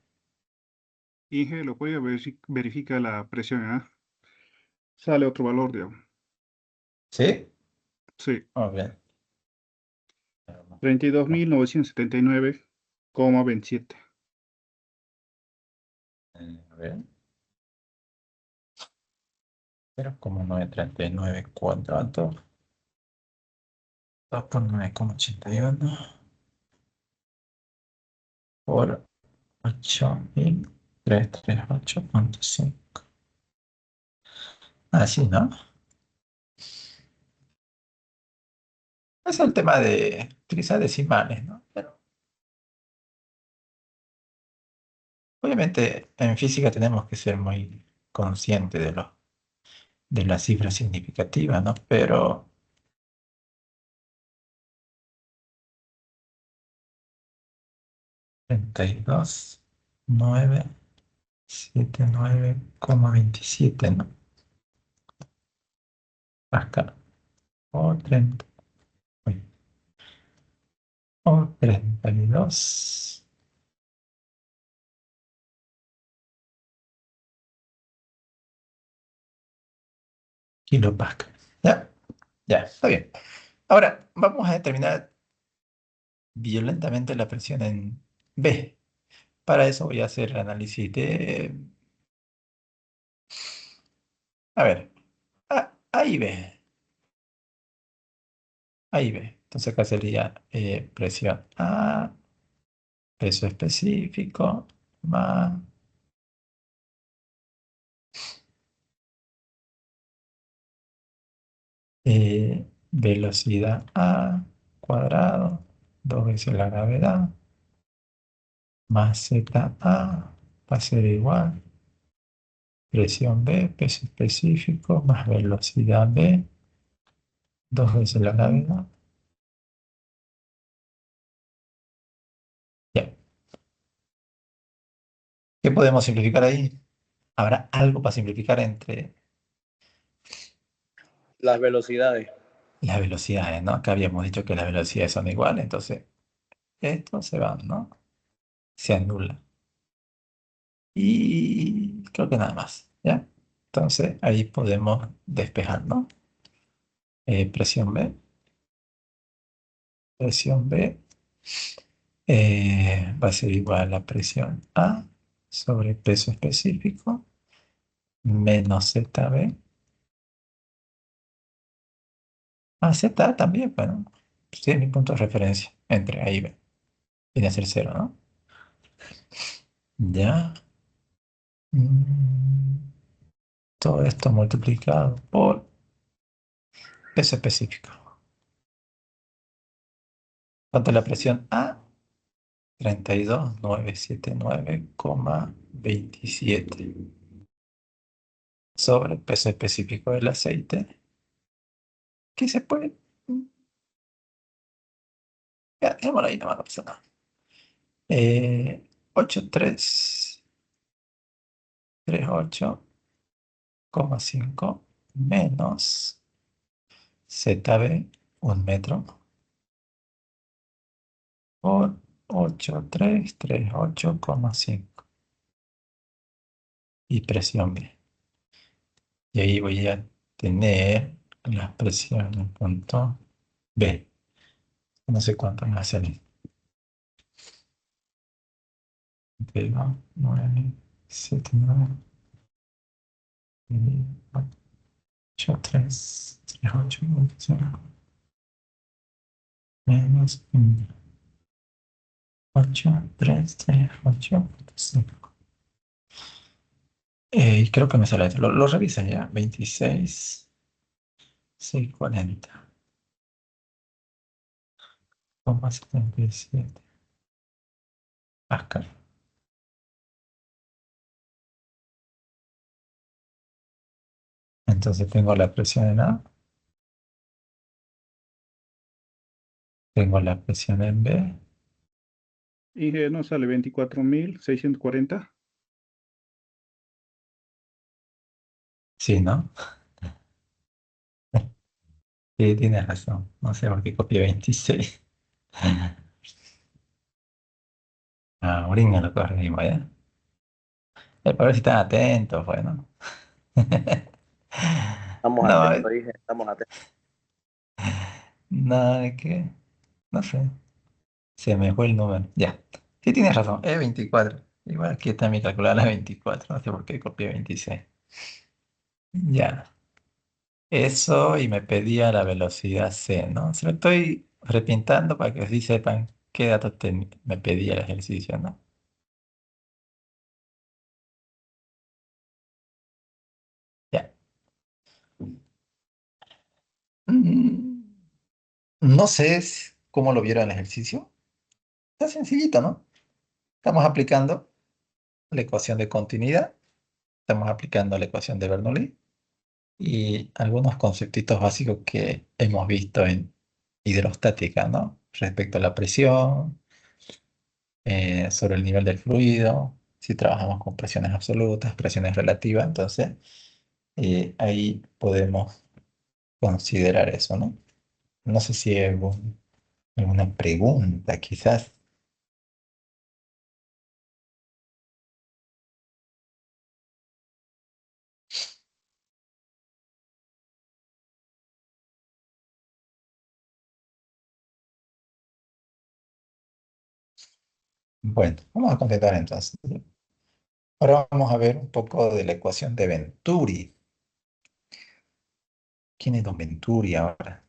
Inge, lo puede verifica la presión, ¿ah? Sale otro valor, digamos. ¿Sí? Sí, Muy bien. 32.979,27. A ver. 0,939 cuadrado. 2 por 9,81 por 8.338,5. Así, ¿no? Es el tema de utilizar decimales, ¿no? Pero obviamente en física tenemos que ser muy conscientes de las cifras significativas, ¿no? Pero 32.979,27, ¿no? Pascal. O 30. uy, O 32 kilopascal. Ya, ya, está bien. Ahora, vamos a determinar violentamente la presión en B. Para eso voy a hacer el análisis de... A ver, A y B. A y B. Entonces acá sería presión A, peso específico, más velocidad A cuadrado, 2 veces la gravedad, más ZA va a ser igual. Presión B, peso específico, más velocidad B, 2 veces la gravedad. Bien. ¿Qué podemos simplificar ahí? Habrá algo para simplificar entre Las velocidades. las velocidades, ¿no? Acá habíamos dicho que las velocidades son iguales, entonces esto se va, ¿no? Se anula. Y creo que nada más, ¿ya? Entonces ahí podemos despejar, ¿no? Presión B. Presión B va a ser igual a la presión A sobre peso específico menos ZB. Z también, bueno, sí es mi punto de referencia entre A y B. Viene a ser cero, ¿no? Ya. Mm, Todo esto multiplicado por peso específico. ¿Cuánto es la presión A? 32.979,27 sobre peso específico del aceite. ¿Qué se puede? Ya, dejémoslo ahí, no pasa nada. 8338,5 menos ZB, 1 metro, por 8338,5 y presión B. Y ahí voy a tener la presión en punto B. No sé cuánto me va a salir. 22, 9, 7, 9, 8, 3, 3, 8, 0, menos 8, 3, 3, 8, 5. Y creo que me sale esto. Lo revisan ya. 26, 640. 77 Pascal. Entonces tengo la presión en A, tengo la presión en B. Y no sale 24.640. Sí, ¿no? Sí, tienes razón. No sé por qué copié 26. Ahorita lo corregimos, ¿ya? Para ver si están atentos, bueno. Estamos No, atentos, dije, estamos atentos. no, es que, no sé, se me fue el número. Ya, sí tienes razón, es 24. Igual aquí está mi calculadora 24, no sé por qué copié 26. Ya, eso y me pedía la velocidad C, ¿no? Se lo estoy repintando para que así sepan qué datos me pedía el ejercicio, ¿no? Ya. Mm, No sé cómo lo vieron el ejercicio. Está sencillito, ¿no? Estamos aplicando la ecuación de continuidad, estamos aplicando la ecuación de Bernoulli y algunos conceptitos básicos que hemos visto en hidrostática, ¿no? Respecto a la presión, sobre el nivel del fluido, si trabajamos con presiones absolutas, presiones relativas, entonces ahí podemos considerar eso, ¿no? No sé si hay alguna pregunta, quizás. Bueno, vamos a continuar entonces. Ahora vamos a ver un poco de la ecuación de Venturi. ¿Quién es don Venturi ahora?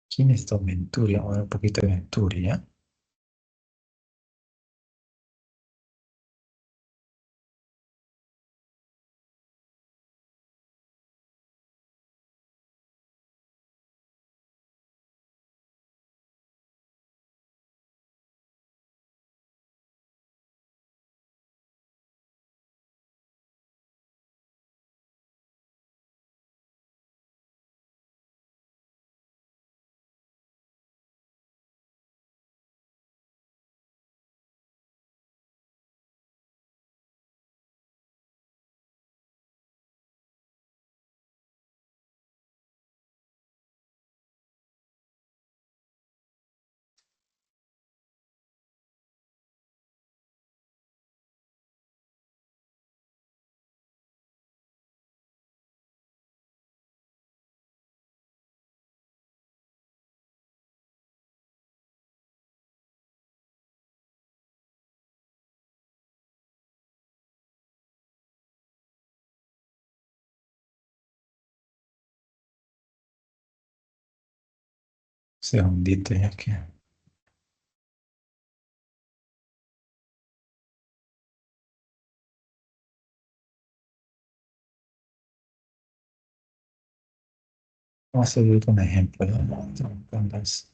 ¿Quién es don Venturi? Vamos a ver un poquito de Venturi, ¿ya? Segundito, ya que... Vamos a seguir con un ejemplo, ¿no? Entonces,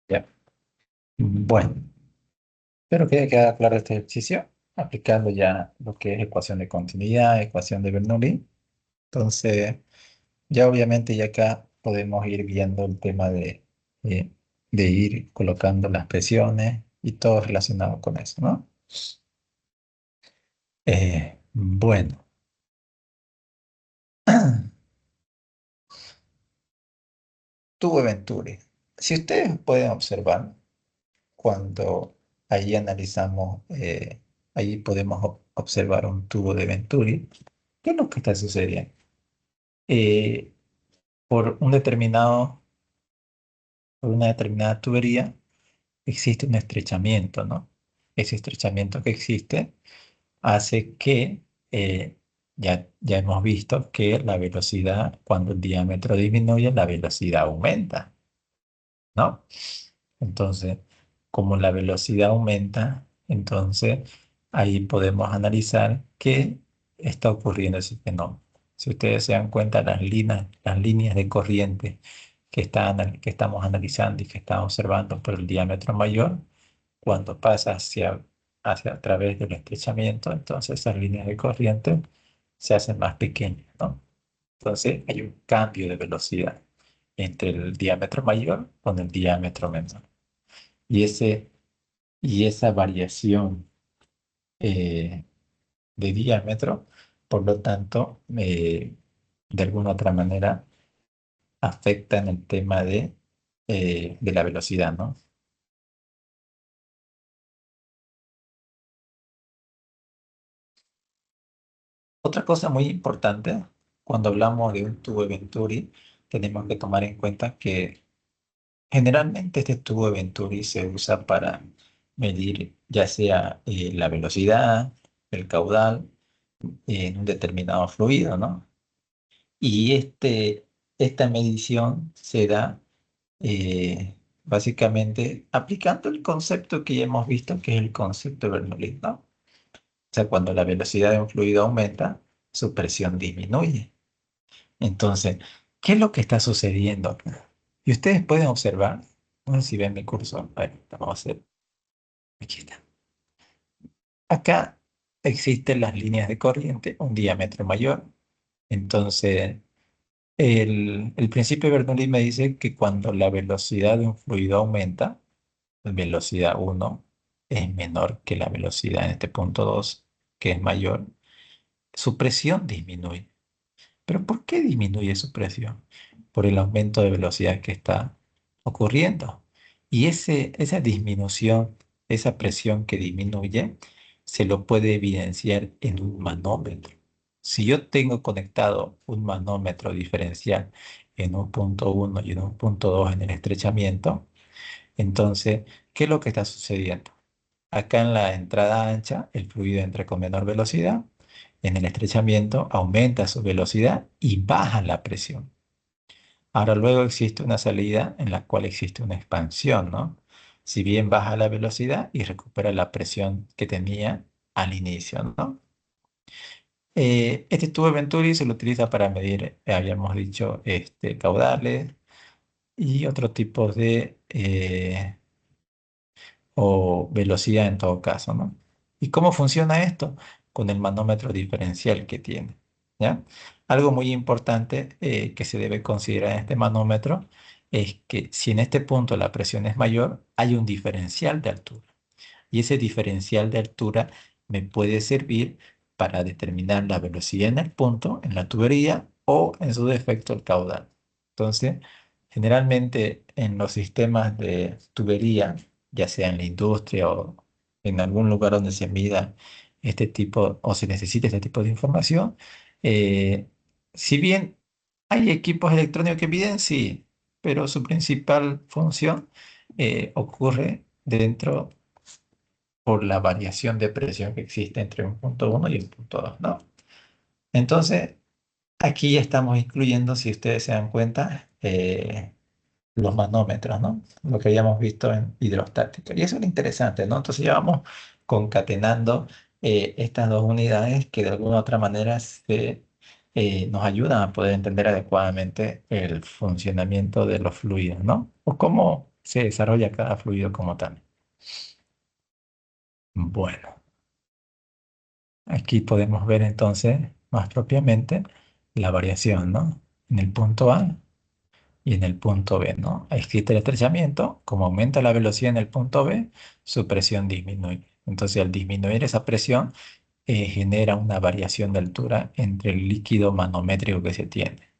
ya. Bueno, espero que haya quedado claro este ejercicio, aplicando ya lo que es ecuación de continuidad, ecuación de Bernoulli. Entonces, ya obviamente ya acá podemos ir viendo el tema eh, de ir colocando las presiones y todo relacionado con eso, ¿no? Bueno, tuve Venturi. Si ustedes pueden observar, cuando ahí analizamos, ahí podemos observar un tubo de Venturi, ¿qué es lo que está sucediendo? Eh, por un determinado, por una determinada tubería existe un estrechamiento, ¿no? Ese estrechamiento que existe hace que, ya hemos visto que la velocidad, cuando el diámetro disminuye, la velocidad aumenta, ¿no? Entonces, como la velocidad aumenta, entonces ahí podemos analizar qué está ocurriendo ese fenómeno. Si ustedes se dan cuenta, las líneas de corriente que estamos analizando y que estamos observando por el diámetro mayor, cuando pasa hacia a través del estrechamiento, entonces esas líneas de corriente se hacen más pequeñas, ¿no? Entonces hay un cambio de velocidad entre el diámetro mayor con el diámetro menor. Y, y esa variación eh, de diámetro, por lo tanto, de alguna otra manera afecta en el tema de la velocidad, ¿no? Otra cosa muy importante, cuando hablamos de un tubo de Venturi, tenemos que tomar en cuenta que Generalmente este tubo de Venturi se usa para medir ya sea la velocidad, el caudal en un determinado fluido, ¿no? Y esta medición se da básicamente aplicando el concepto que ya hemos visto, que es el concepto de Bernoulli, ¿no? O sea, cuando la velocidad de un fluido aumenta, su presión disminuye. Entonces, ¿qué es lo que está sucediendo acá? Y ustedes pueden observar, no sé si ven mi cursor, a ver, vamos a hacer, aquí está. Acá existen las líneas de corriente, un diámetro mayor. Entonces, el principio de Bernoulli me dice que cuando la velocidad de un fluido aumenta, la velocidad uno es menor que la velocidad en este punto 2, que es mayor, su presión disminuye. ¿Pero por qué disminuye su presión? Por el aumento de velocidad que está ocurriendo. Y esa disminución, esa presión que disminuye, se lo puede evidenciar en un manómetro. Si yo tengo conectado un manómetro diferencial en un punto 1 y en un punto 2 en el estrechamiento, entonces, ¿qué es lo que está sucediendo? Acá en la entrada ancha, el fluido entra con menor velocidad. En el estrechamiento aumenta su velocidad y baja la presión. Ahora luego existe una salida en la cual existe una expansión, ¿no? Si bien baja la velocidad y recupera la presión que tenía al inicio, ¿no? Este tubo de Venturi se lo utiliza para medir, habíamos dicho, caudales y otro tipo de o velocidad en todo caso, ¿no? ¿Y cómo funciona esto? Con el manómetro diferencial que tiene, ¿ya? Algo muy importante que se debe considerar en este manómetro es que si en este punto la presión es mayor, hay un diferencial de altura. Y ese diferencial de altura me puede servir para determinar la velocidad en el punto, en la tubería o en su defecto el caudal. Entonces, generalmente en los sistemas de tubería, ya sea en la industria o en algún lugar donde se mida este tipo o se necesita este tipo de información, eh, si bien hay equipos electrónicos que miden, sí, pero su principal función ocurre dentro por la variación de presión que existe entre un punto uno y un punto 2, ¿no? Entonces, aquí ya estamos incluyendo, si ustedes se dan cuenta, los manómetros, ¿no? Lo que habíamos visto en hidrostática. Y eso es lo interesante, ¿no? Entonces ya vamos concatenando estas dos unidades que de alguna u otra manera nos ayudan a poder entender adecuadamente el funcionamiento de los fluidos, ¿no? O cómo se desarrolla cada fluido como tal. Bueno. Aquí podemos ver entonces más propiamente la variación, ¿no? En el punto A y en el punto B, ¿no? Existe el estrechamiento, como aumenta la velocidad en el punto B, su presión disminuye. Entonces, al disminuir esa presión, genera una variación de altura entre el líquido manométrico que se tiene.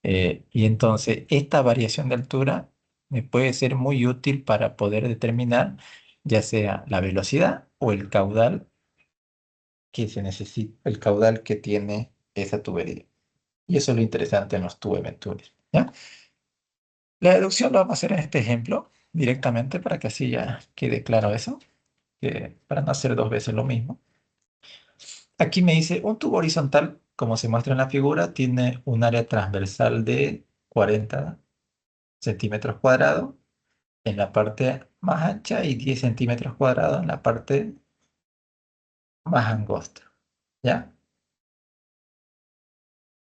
Y entonces, esta variación de altura me puede ser muy útil para poder determinar ya sea la velocidad o el caudal que se necesita, el caudal que tiene esa tubería. Y eso es lo interesante en los tubos Venturi, ¿ya? La deducción lo vamos a hacer en este ejemplo directamente para que así ya quede claro eso, que para no hacer dos veces lo mismo. Aquí me dice, un tubo horizontal, como se muestra en la figura, tiene un área transversal de 40 centímetros cuadrados en la parte más ancha y 10 centímetros cuadrados en la parte más angosta, ¿ya?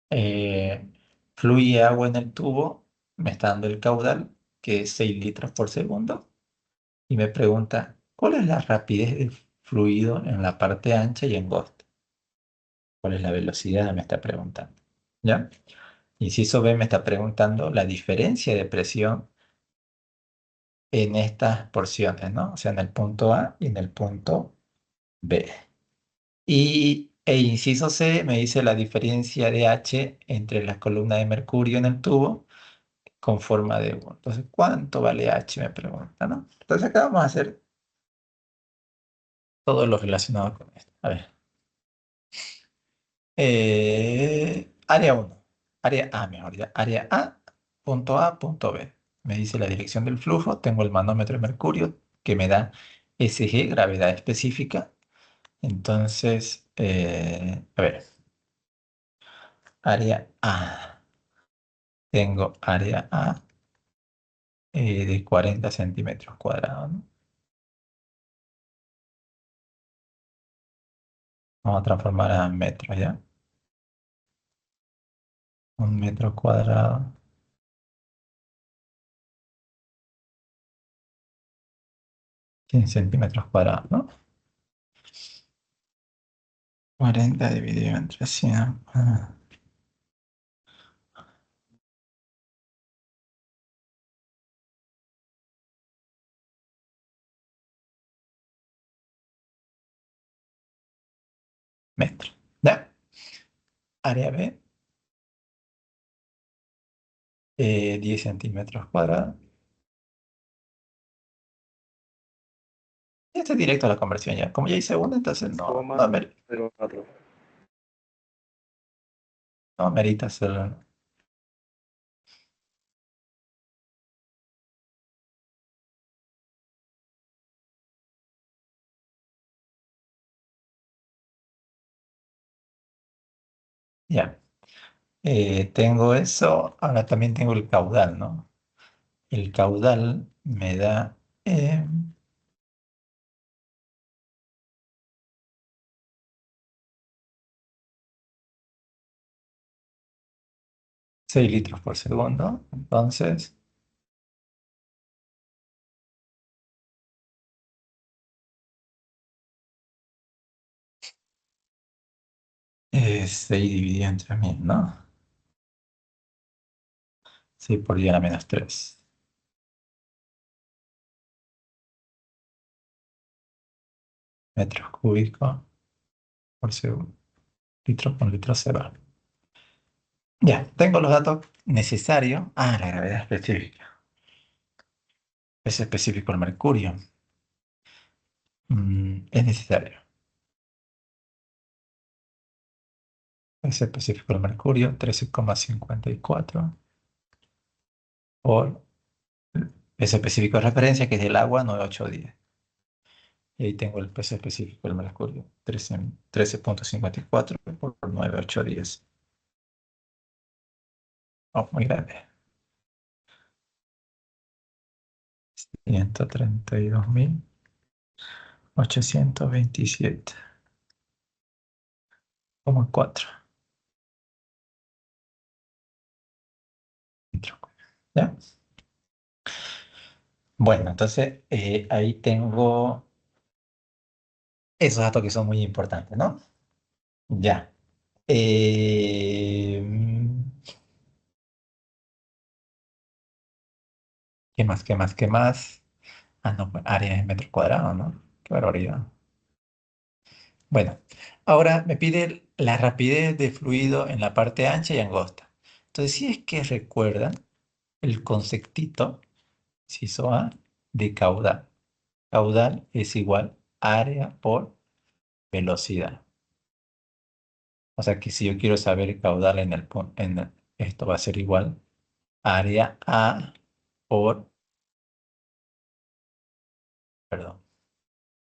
eh, Fluye agua en el tubo, me está dando el caudal, que es 6 litros por segundo, y me pregunta, ¿cuál es la rapidez del fluido en la parte ancha y angosta? ¿Cuál es la velocidad? Me está preguntando. ¿Ya? Inciso B me está preguntando la diferencia de presión en estas porciones, ¿no? O sea, en el punto A y en el punto B. E inciso C me dice la diferencia de H entre las columnas de mercurio en el tubo con forma de U. Entonces, ¿cuánto vale H? Me pregunta, ¿no? Entonces acá vamos a hacer todo lo relacionado con esto. A ver. Área 1. Área A, mejor ya. Área A, punto B. me dice la dirección del flujo, tengo el manómetro de mercurio que me da SG, gravedad específica. Entonces, a ver, área A. Tengo área A de 40 centímetros cuadrados, ¿no? Vamos a transformar a metros, ¿ya? Un metro cuadrado. 100 centímetros cuadrados, ¿no? 40 dividido entre 100. Metros. ¿Ya? Área B, 10 centímetros cuadrados. Ya estoy directo a la conversión ya. Como ya hice una, entonces Coma 04. no amerita hacerlo. Ya. Tengo eso. Ahora también tengo el caudal, ¿no? El caudal me da 6 litros por segundo. Entonces, 6 dividido entre 1000, ¿no? 6 por 10 a la menos 3 metros cúbicos por segundo. Litro con litro se va. Ya, tengo los datos necesarios. Ah, la gravedad específica. Es específico el mercurio. Es necesario. Es específico el mercurio, 13,54 por peso específico de referencia, que es del agua, 9,810. Y ahí tengo el peso específico del mercurio, 13,54 por 9,810. Oh, muy grande. 132.827,4 metros cúbicos. ¿Ya? Bueno, entonces ahí tengo esos datos que son muy importantes, ¿no? Ya. Eh, ¿Qué más? ¿Qué más? ¿Qué más? Ah, no, pues, área en metros cuadrados, ¿no? Qué barbaridad. Bueno, ahora me pide la rapidez de fluido en la parte ancha y angosta. Entonces, si es que recuerdan el conceptito, inciso A, de caudal. Caudal es igual área por velocidad. O sea que si yo quiero saber el caudal esto va a ser igual área A por, perdón,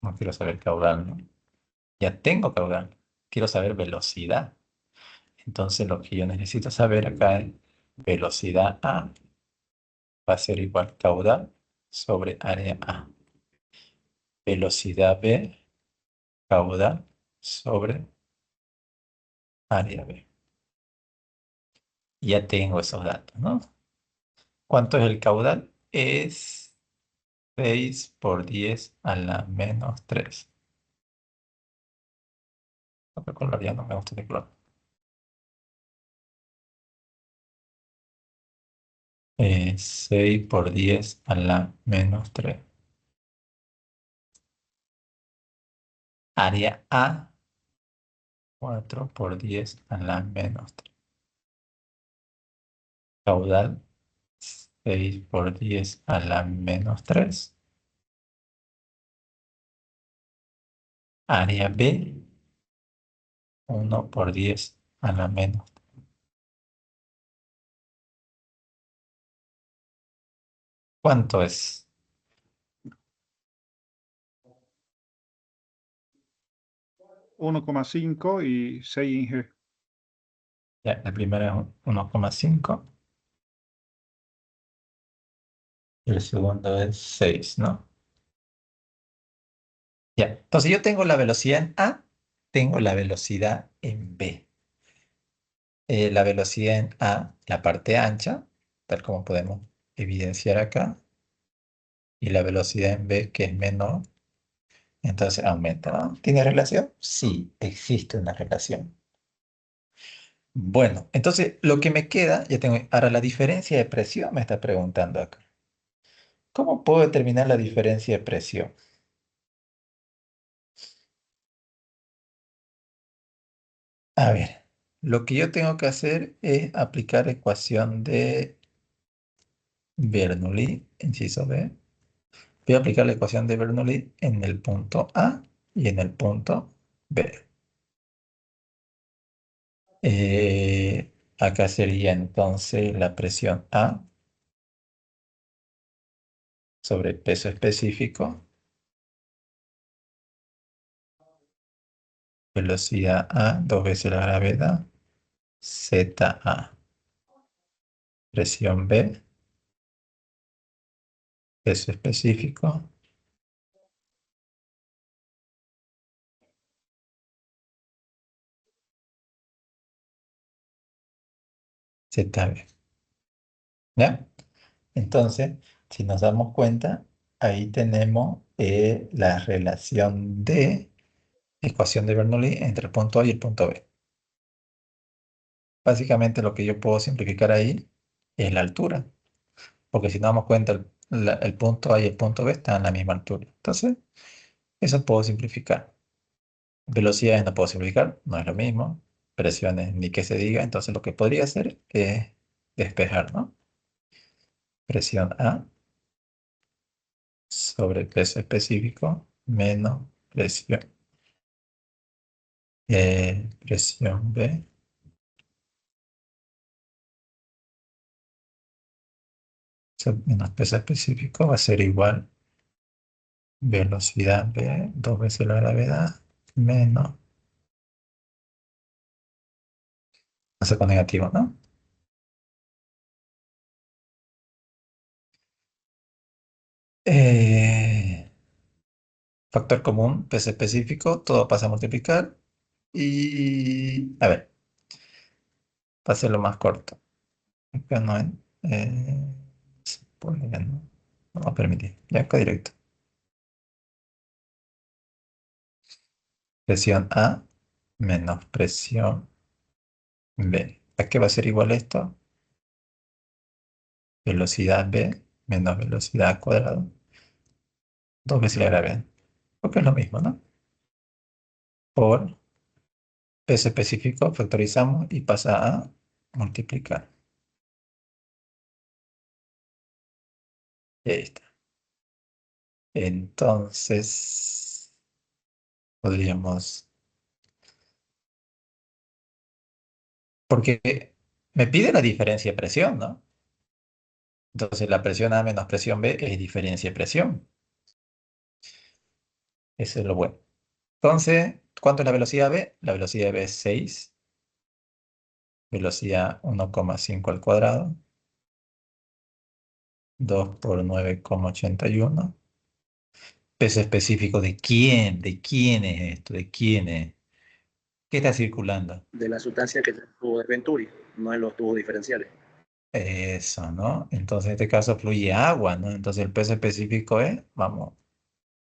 no quiero saber caudal, ¿no? Ya tengo caudal, quiero saber velocidad. Entonces lo que yo necesito saber acá es velocidad A va a ser igual caudal sobre área A. Velocidad B, caudal sobre área B. Ya tengo esos datos, ¿no? ¿Cuánto es el caudal? Es 6 por 10 a la menos 3. Otro color ya no me gusta de color. 6 por 10 a la menos 3. Área A, 4 por 10 a la menos 3. Caudal, 6 por 10 a la menos 3. Área B, 1 por 10 a la menos. ¿Cuánto es? 1,5 y 6 en G. Ya, la primera es 1,5 y el segundo es 6, ¿no? Ya, entonces yo tengo la velocidad en A, tengo la velocidad en B. La velocidad en A, la parte ancha, tal como podemos evidenciar acá, y la velocidad en B, que es menor, entonces aumenta, ¿no? ¿Tiene relación? Sí, existe una relación. Bueno, entonces lo que me queda, ya tengo, ahora la diferencia de presión me está preguntando acá. ¿Cómo puedo determinar la diferencia de presión? A ver, lo que yo tengo que hacer es aplicar la ecuación de Bernoulli, inciso B. Voy a aplicar la ecuación de Bernoulli en el punto A y en el punto B. Acá sería entonces la presión A sobre peso específico, velocidad A, dos veces la gravedad, ZA. Presión B, peso específico, ZB. ¿Ya? Entonces, si nos damos cuenta, ahí tenemos la relación de ecuación de Bernoulli entre el punto A y el punto B. Básicamente lo que yo puedo simplificar ahí es la altura, porque si nos damos cuenta, el punto A y el punto B están a la misma altura. Entonces, eso puedo simplificar. Velocidades no puedo simplificar, no es lo mismo. Presiones ni que se diga, entonces lo que podría hacer es despejar, ¿no? Presión A sobre peso específico menos presión B menos peso específico va a ser igual velocidad B, dos veces la gravedad, menos, hace con negativo, ¿no? Eh, Factor común, peso específico, todo pasa a multiplicar y, a ver, para hacerlo más corto. Acá no hay, se puede, no va a permitir, ya acá directo. Presión A menos presión B. ¿A qué va a ser igual esto? Velocidad B menos velocidad A cuadrado. Dos veces la gravedad. Porque es lo mismo, ¿no? Por peso específico, factorizamos y pasa a multiplicar. Y ahí está. Entonces, podríamos... Porque me pide la diferencia de presión, ¿no? Entonces, la presión A menos presión B es diferencia de presión. Eso es lo bueno. Entonces, ¿cuánto es la velocidad B? La velocidad B es 6. Velocidad 1,5 al cuadrado. 2 por 9,81. Peso específico de quién, de quién es esto, de quién es. ¿Qué está circulando? De la sustancia que está en el tubo de Venturi, no en los tubos diferenciales. Eso, ¿no? Entonces en este caso fluye agua, ¿no? Entonces el peso específico es, vamos a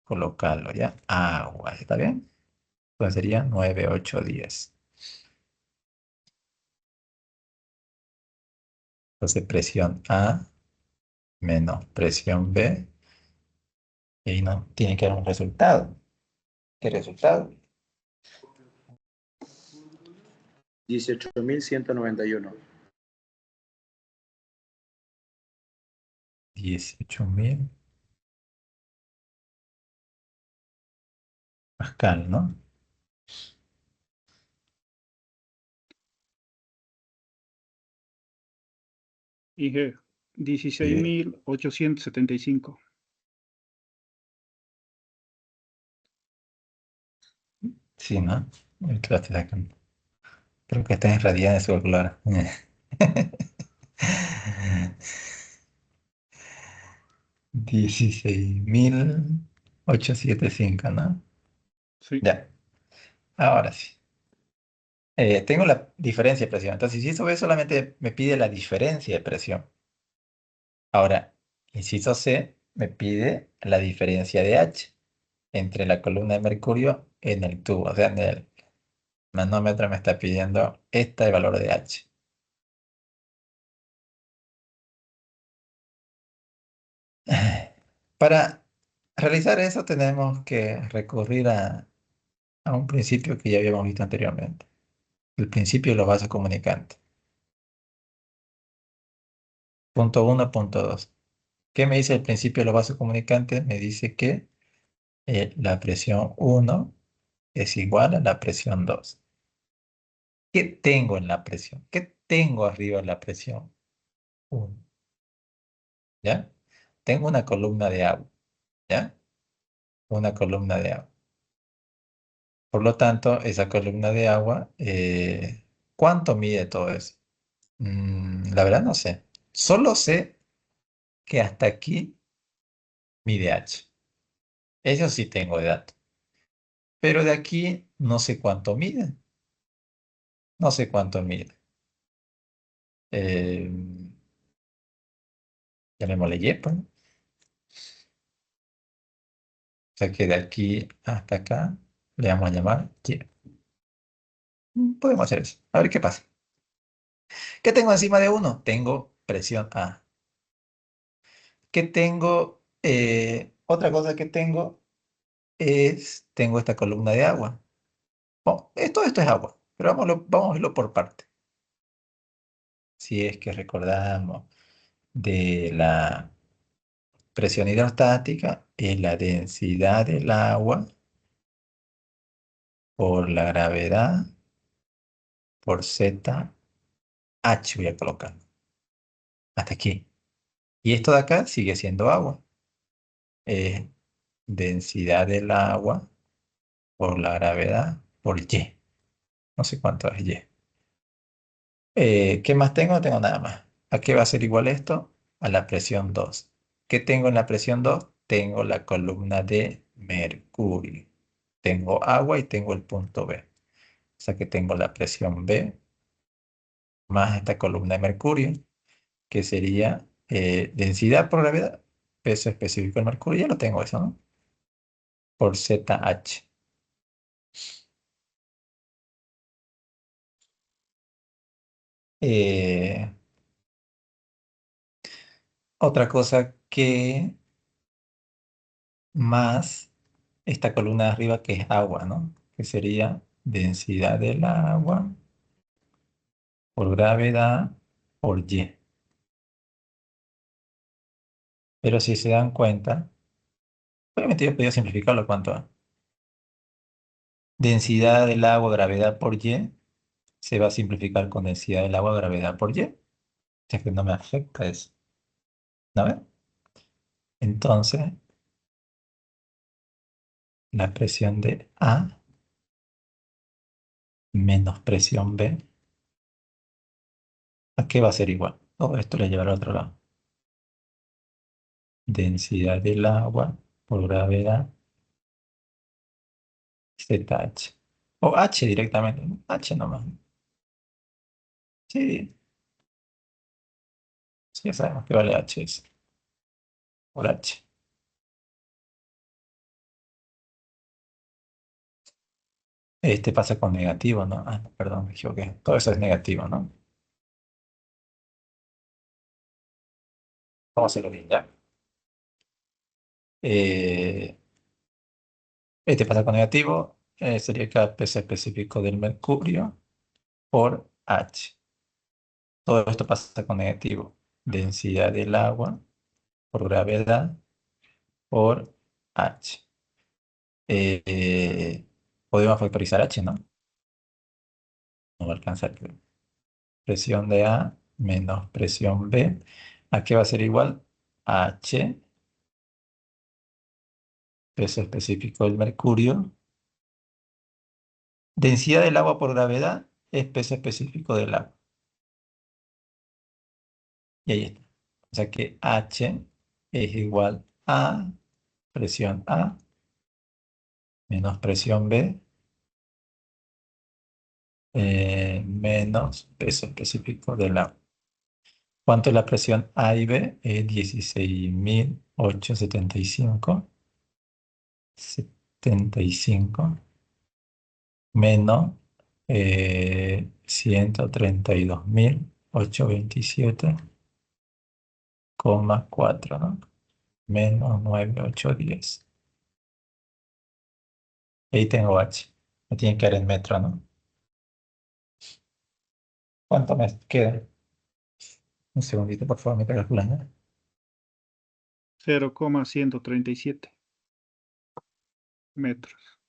colocarlo ya, agua, ¿está bien? Entonces sería 9, 8, 10. Entonces presión A menos presión B, y ahí no tiene que dar un resultado. ¿Qué resultado? 18.191. 18.000 Pascal, ¿no? Y G. Y 16.875. sí, ¿no? Espérate, creo que está en radianes de su calculadora. 16.875, ¿no? Sí, Ya, ahora sí. Tengo la diferencia de presión. Entonces, si eso ve, solamente me pide la diferencia de presión. Ahora, inciso C, me pide la diferencia de H entre la columna de mercurio en el tubo. O sea, en el manómetro me está pidiendo el valor de H. Para realizar eso tenemos que recurrir a un principio que ya habíamos visto anteriormente. El principio de los vasos comunicantes. Punto uno, punto 2. ¿Qué me dice el principio de los vasos comunicantes? Me dice que la presión 1 es igual a la presión 2. ¿Qué tengo en la presión? ¿Qué tengo arriba en la presión 1? ¿Ya? Tengo una columna de agua. ¿Ya? Una columna de agua. Por lo tanto, esa columna de agua, ¿cuánto mide todo eso? La verdad no sé. Solo sé que hasta aquí mide H. Eso sí tengo de dato. Pero de aquí no sé cuánto mide. No sé cuánto mide. Eh, llamémosle Y, pues, ¿no? O sea que de aquí hasta acá le vamos a llamar Y. Podemos hacer eso. A ver qué pasa. ¿Qué tengo encima de uno? Tengo presión A. ¿Qué tengo? Otra cosa que tengo tengo esta columna de agua. Bueno, todo esto es agua, pero vamos a verlo por parte. Si es que recordamos de la presión hidrostática, es la densidad del agua por la gravedad por Z H voy a colocar. Hasta aquí. Y esto de acá sigue siendo agua. Es densidad del agua por la gravedad por Y. No sé cuánto es Y. ¿Qué más tengo? No tengo nada más. ¿A qué va a ser igual esto? A la presión 2. ¿Qué tengo en la presión 2? Tengo la columna de mercurio. Tengo agua y tengo el punto B. O sea que tengo la presión B más esta columna de mercurio, que sería densidad por gravedad, peso específico del mercurio. Ya lo tengo eso, ¿no? Por ZH. Eh, otra cosa que más esta columna de arriba que es agua, ¿no? Que sería densidad del agua por gravedad por Y. Pero si se dan cuenta, obviamente yo podía simplificarlo cuanto a densidad del agua, gravedad por Y, se va a simplificar con densidad del agua, gravedad por Y. O sea que no me afecta eso. ¿No ves? Entonces, la presión de A menos presión B, ¿a qué va a ser igual? Todo esto le llevará al otro lado. Densidad del agua por gravedad ZH. O H directamente, ¿no? H nomás. Sí, sí, ya sabemos que vale H es por H. Este pasa con negativo, ¿no? Ah, no, perdón, me equivoqué. Todo eso es negativo, ¿no? Vamos a hacerlo bien, ¿ya? Eh, este pasa con negativo. Sería cada peso específico del mercurio por H. Todo esto pasa con negativo. Densidad del agua por gravedad por H. Podemos factorizar H, ¿no? No va a alcanzar, creo. Presión de A menos presión B. ¿A qué va a ser igual? A H, peso específico del mercurio. Densidad del agua por gravedad es peso específico del agua. Y ahí está. O sea que H es igual a presión A menos presión B menos peso específico del agua. ¿Cuánto es la presión A y B? 16.875 menos 132.827,4, ¿no? Menos 9.810. Ahí tengo H. Me tiene que dar en metro, ¿no? ¿Cuánto me queda? Un segundito, por favor, me está calculando. 0,137 metros.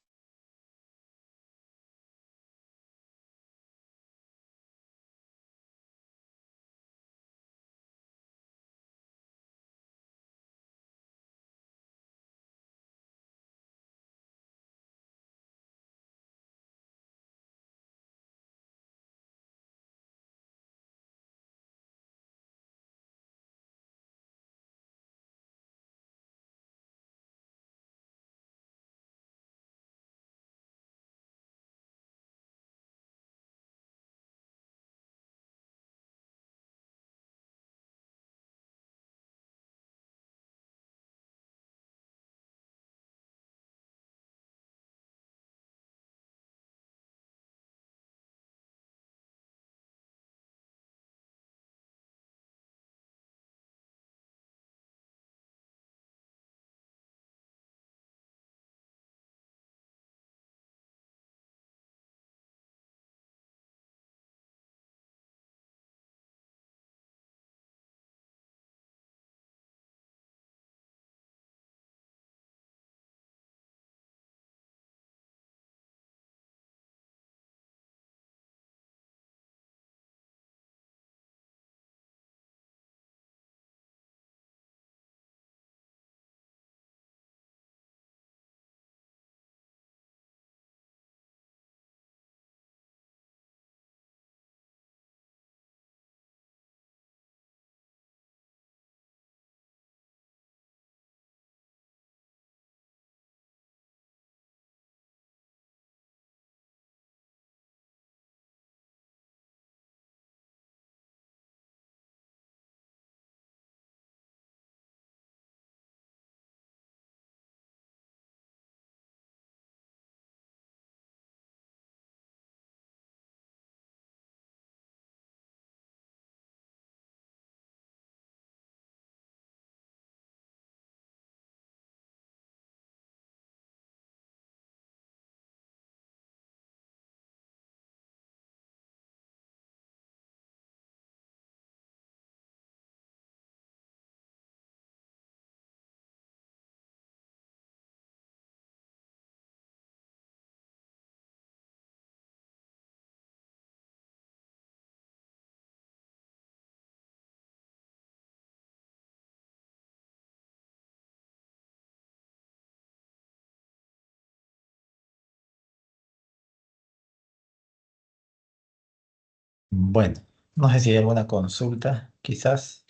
Bueno, no sé si hay alguna consulta, quizás.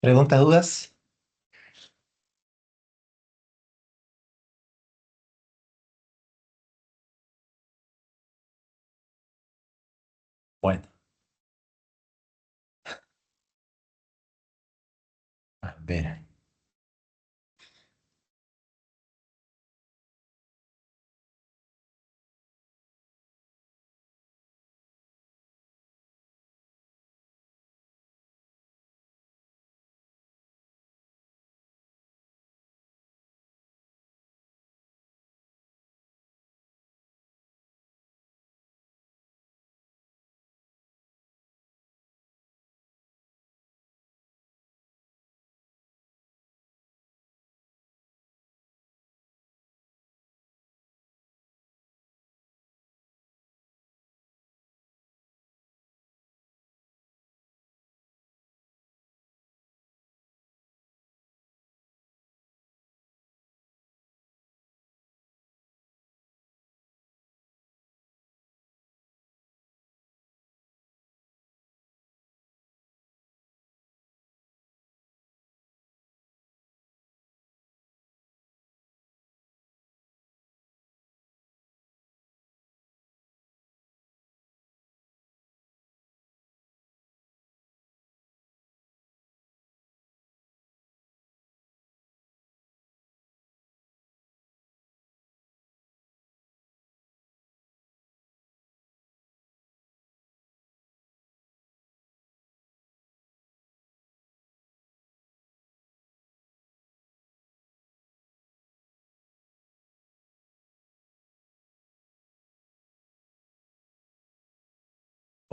¿Preguntas, dudas? Bueno, a ver.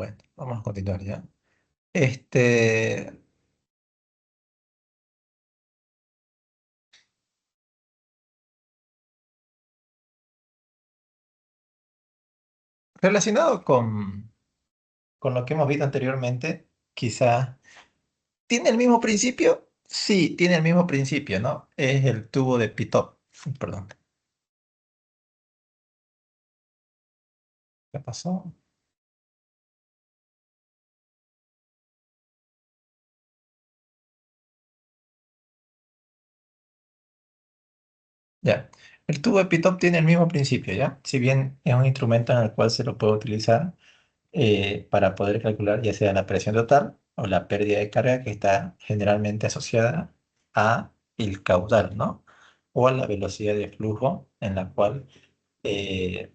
Bueno, vamos a continuar ya. Este, relacionado con lo que hemos visto anteriormente, quizá tiene el mismo principio. Sí, tiene el mismo principio, ¿no? Es el tubo de Pitot. Perdón, ¿qué pasó? Ya. El tubo de Pitot tiene el mismo principio, ¿ya? Si bien es un instrumento en el cual se lo puede utilizar para poder calcular ya sea la presión total o la pérdida de carga que está generalmente asociada a el caudal, ¿no? O a la velocidad de flujo en la cual eh,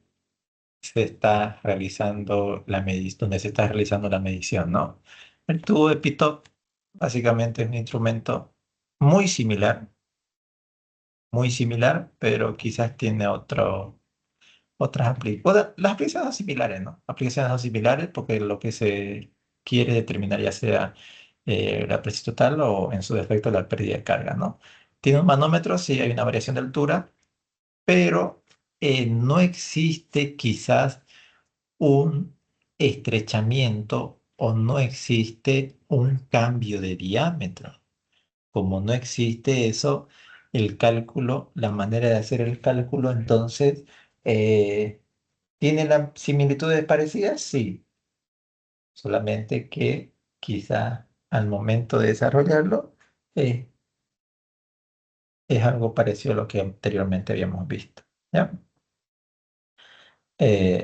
se está realizando donde se está realizando la medición, ¿no? El tubo de Pitot básicamente es un instrumento muy muy similar, pero quizás tiene otras aplicaciones. Las aplicaciones son similares, ¿no? Aplicaciones son similares porque lo que se quiere determinar ya sea la presión total o en su defecto la pérdida de carga, ¿no? Tiene un manómetro, sí hay una variación de altura, pero no existe quizás un estrechamiento o no existe un cambio de diámetro. Como no existe eso, el cálculo, la manera de hacer el cálculo, entonces, ¿tiene las similitudes parecidas? Sí, solamente que quizá al momento de desarrollarlo eh, es algo parecido a lo que anteriormente habíamos visto. ¿Ya?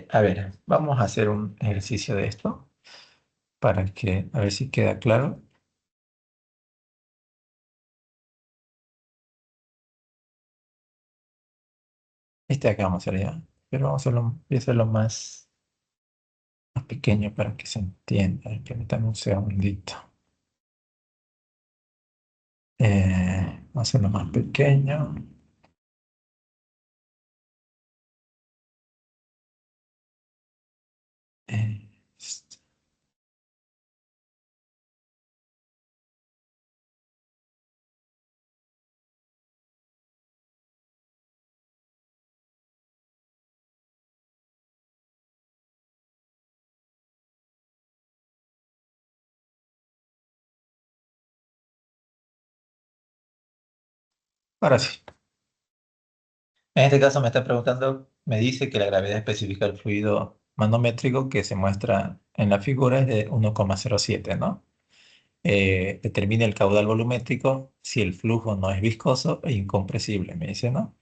A ver, vamos a hacer un ejercicio de esto para que, a ver si queda claro. Este de acá vamos a hacer ya, pero voy a hacerlo más pequeño para que se entienda. Permítame un segundito. Vamos a hacerlo más pequeño. Eh, este, Ahora sí. En este caso me está preguntando, me dice que la gravedad específica del fluido manométrico que se muestra en la figura es de 1,07, ¿no? Determina el caudal volumétrico si el flujo no es viscoso e incompresible, me dice, ¿no?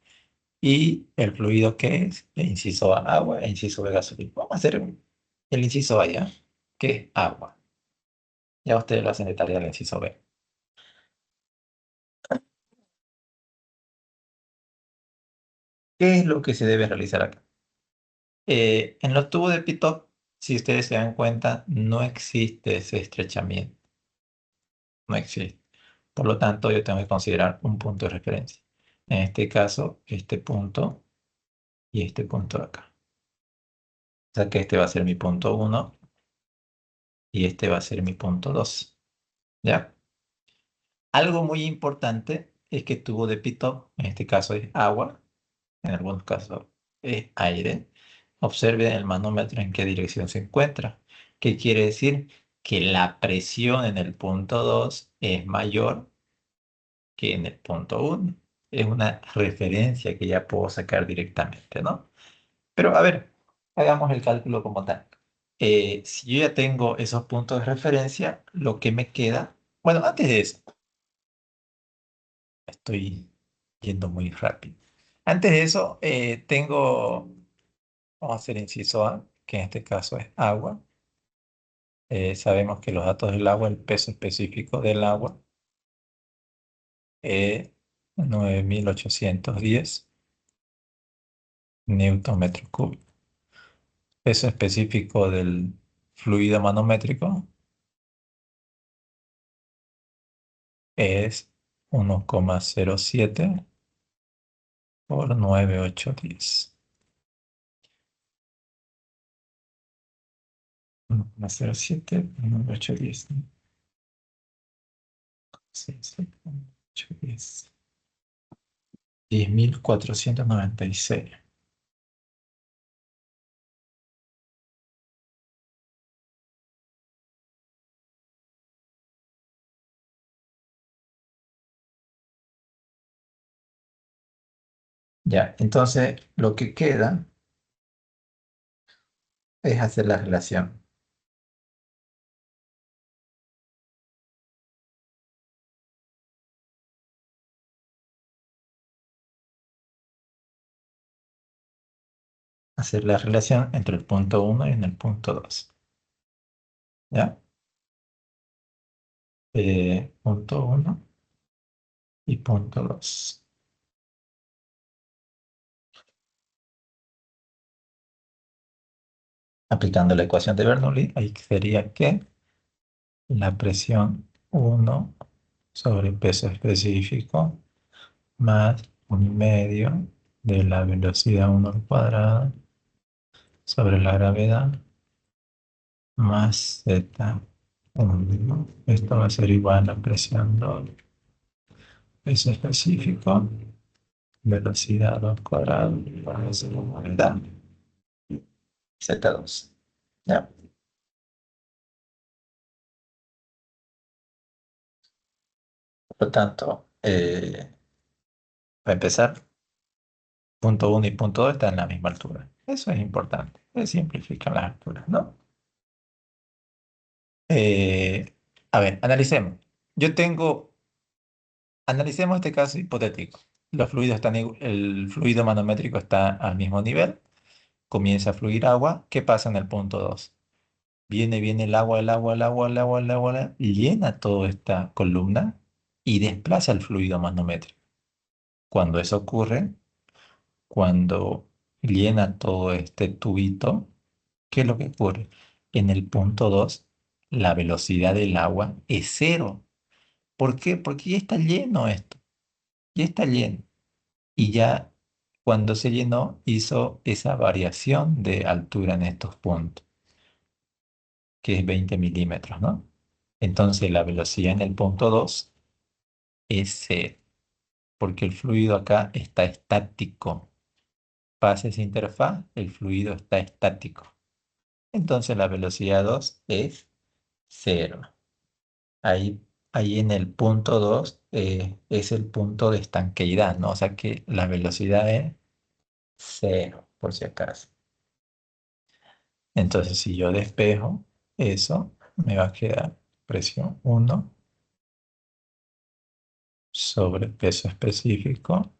Y el fluido que es, el inciso A, agua, e inciso B, gasolina. Vamos a hacer el inciso A ya, que es agua. Ya ustedes lo hacen de tarea del inciso B. ¿Qué es lo que se debe realizar acá? En los tubos de Pitot, si ustedes se dan cuenta, no existe ese estrechamiento, no existe. Por lo tanto, yo tengo que considerar un punto de referencia. En este caso, este punto y este punto de acá. O sea que este va a ser mi punto uno y este va a ser mi punto 2. ¿Ya? Algo muy importante es que el tubo de Pitot, en este caso es agua, en algunos casos es aire. Observe el manómetro en qué dirección se encuentra. ¿Qué quiere decir? Que la presión en el punto 2 es mayor que en el punto uno. Es una referencia que ya puedo sacar directamente, ¿no? Pero a ver, hagamos el cálculo como tal. Si yo ya tengo esos puntos de referencia, lo que me queda, bueno, antes de eso, estoy yendo muy rápido. Antes de eso, vamos a hacer inciso A, que en este caso es agua. Sabemos que los datos del agua, el peso específico del agua es 9.810 newton metro cúbico. Peso específico del fluido manométrico es 1,07 por 9.810. 1,07, 1,810. 810. 10.496. Ya, entonces lo que queda es hacer la relación. Hacer la relación entre el punto uno y en el punto 2. ¿Ya? Punto uno y punto 2. Aplicando la ecuación de Bernoulli, ahí sería que la presión uno sobre peso específico más un medio de la velocidad 1 al cuadrado sobre la gravedad más z 1. Esto va a ser igual a presión 2, peso específico, velocidad 2 al cuadrado, más la gravedad, z2. ¿Ya? Por lo tanto, para empezar, punto uno y punto 2 están en la misma altura. Eso es importante. Se simplifican las alturas, ¿no? Eh, a ver, analicemos. Yo tengo, analicemos este caso hipotético. Los fluidos están, el fluido manométrico está al mismo nivel. Comienza a fluir agua. ¿Qué pasa en el punto 2? Viene el agua, el agua, el agua, el agua, el agua, llena toda esta columna y desplaza el fluido manométrico. Cuando eso ocurre, cuando llena todo este tubito, ¿qué es lo que ocurre? En el punto 2 la velocidad del agua es cero. ¿Por qué? Porque ya está lleno esto, ya está lleno. Y ya cuando se llenó hizo esa variación de altura en estos puntos, que es 20 milímetros, ¿no? Entonces la velocidad en el punto 2 es cero, porque el fluido acá está estático. Pasa esa interfaz, el fluido está estático. Entonces la velocidad 2 es cero. Ahí, ahí en el punto 2 es el punto de estanqueidad, ¿no? O sea que la velocidad es cero, por si acaso. Entonces, si yo despejo eso, me va a quedar presión uno sobre peso específico,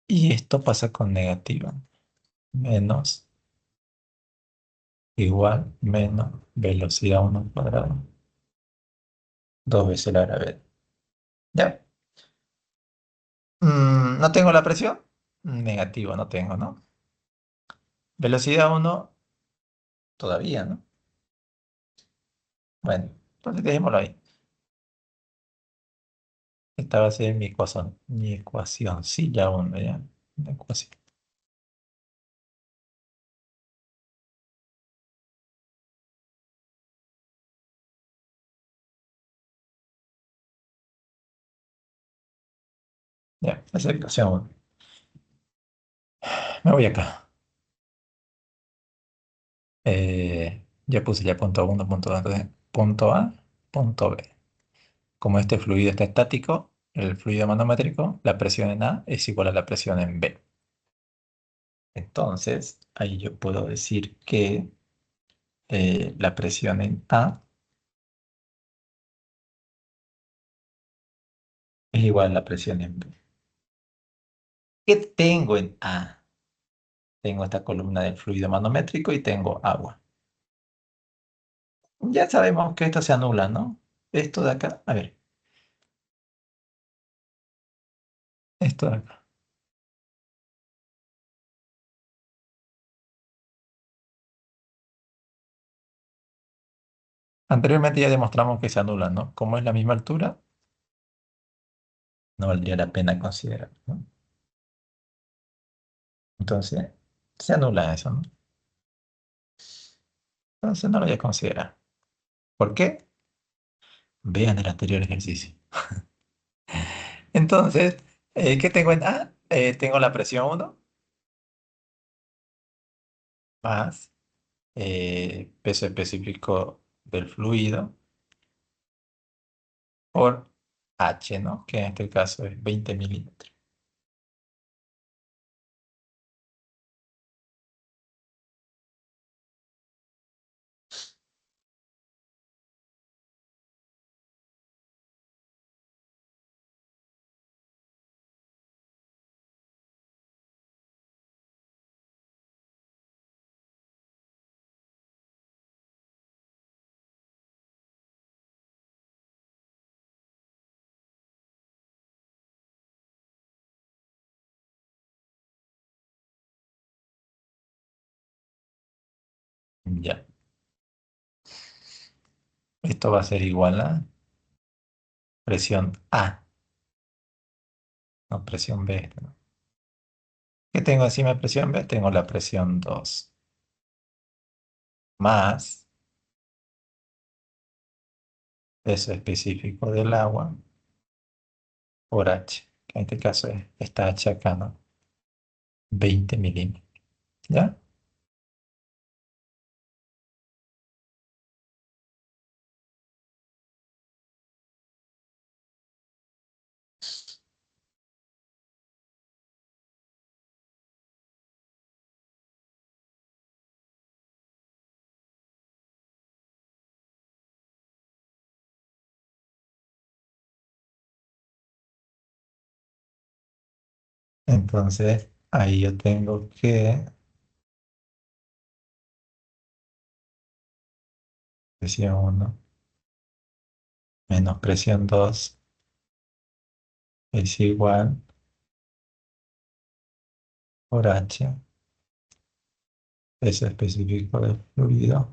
y esto pasa con negativa, menos, igual, menos, velocidad 1 al cuadrado, dos veces la gravedad. ¿Ya? ¿No tengo la presión? Negativo no tengo, ¿no? Velocidad uno todavía, ¿no? Bueno, entonces dejémoslo ahí. Esta va a ser mi ecuación, sí, ya uno, ya. Una ecuación. Ya, esa es ecuación 1. Me voy acá. Ya puse ya punto uno, punto 2, entonces punto A, punto B. Como este fluido está estático, el fluido manométrico, la presión en A es igual a la presión en B. Entonces, ahí yo puedo decir que la presión en A es igual a la presión en B. ¿Qué tengo en A? Tengo esta columna del fluido manométrico y tengo agua. Ya sabemos que esto se anula, ¿no? Esto de acá, a ver, esto de acá. Anteriormente ya demostramos que se anula, ¿no? Como es la misma altura, no valdría la pena considerar, ¿no? Entonces, se anula eso, ¿no? Entonces no lo voy a considerar. ¿Por qué? Vean el anterior ejercicio. Entonces, ¿qué tengo en A? Tengo la presión 1 más peso específico del fluido por H, ¿no? Que en este caso es 20 milímetros. Ya. Esto va a ser igual a presión A, no presión B. ¿No? ¿Qué tengo encima de presión B? Tengo la presión 2 más peso específico del agua por H, que en este caso es esta H acá, ¿no? 20 milímetros. ¿Ya? Entonces, ahí yo tengo que presión 1 menos presión 2 es igual por H, peso específico del fluido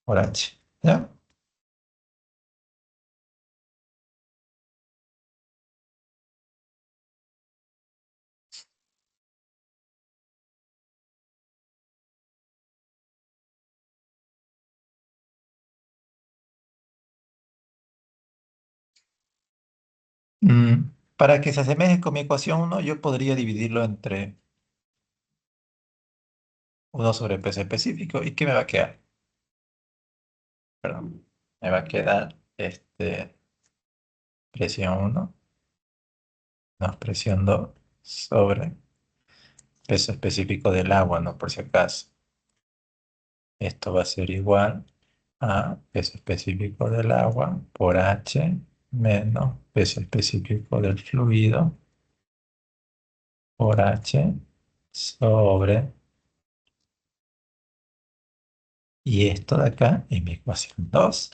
por H. ¿Ya? Para que se asemeje con mi ecuación 1, yo podría dividirlo entre 1 sobre peso específico. ¿Y qué me va a quedar? Perdón. Me va a quedar presión 1 más presión 2 sobre peso específico del agua, ¿no? Por si acaso. Esto va a ser igual a peso específico del agua por H menos peso específico del fluido por H sobre... Y esto de acá es mi ecuación 2.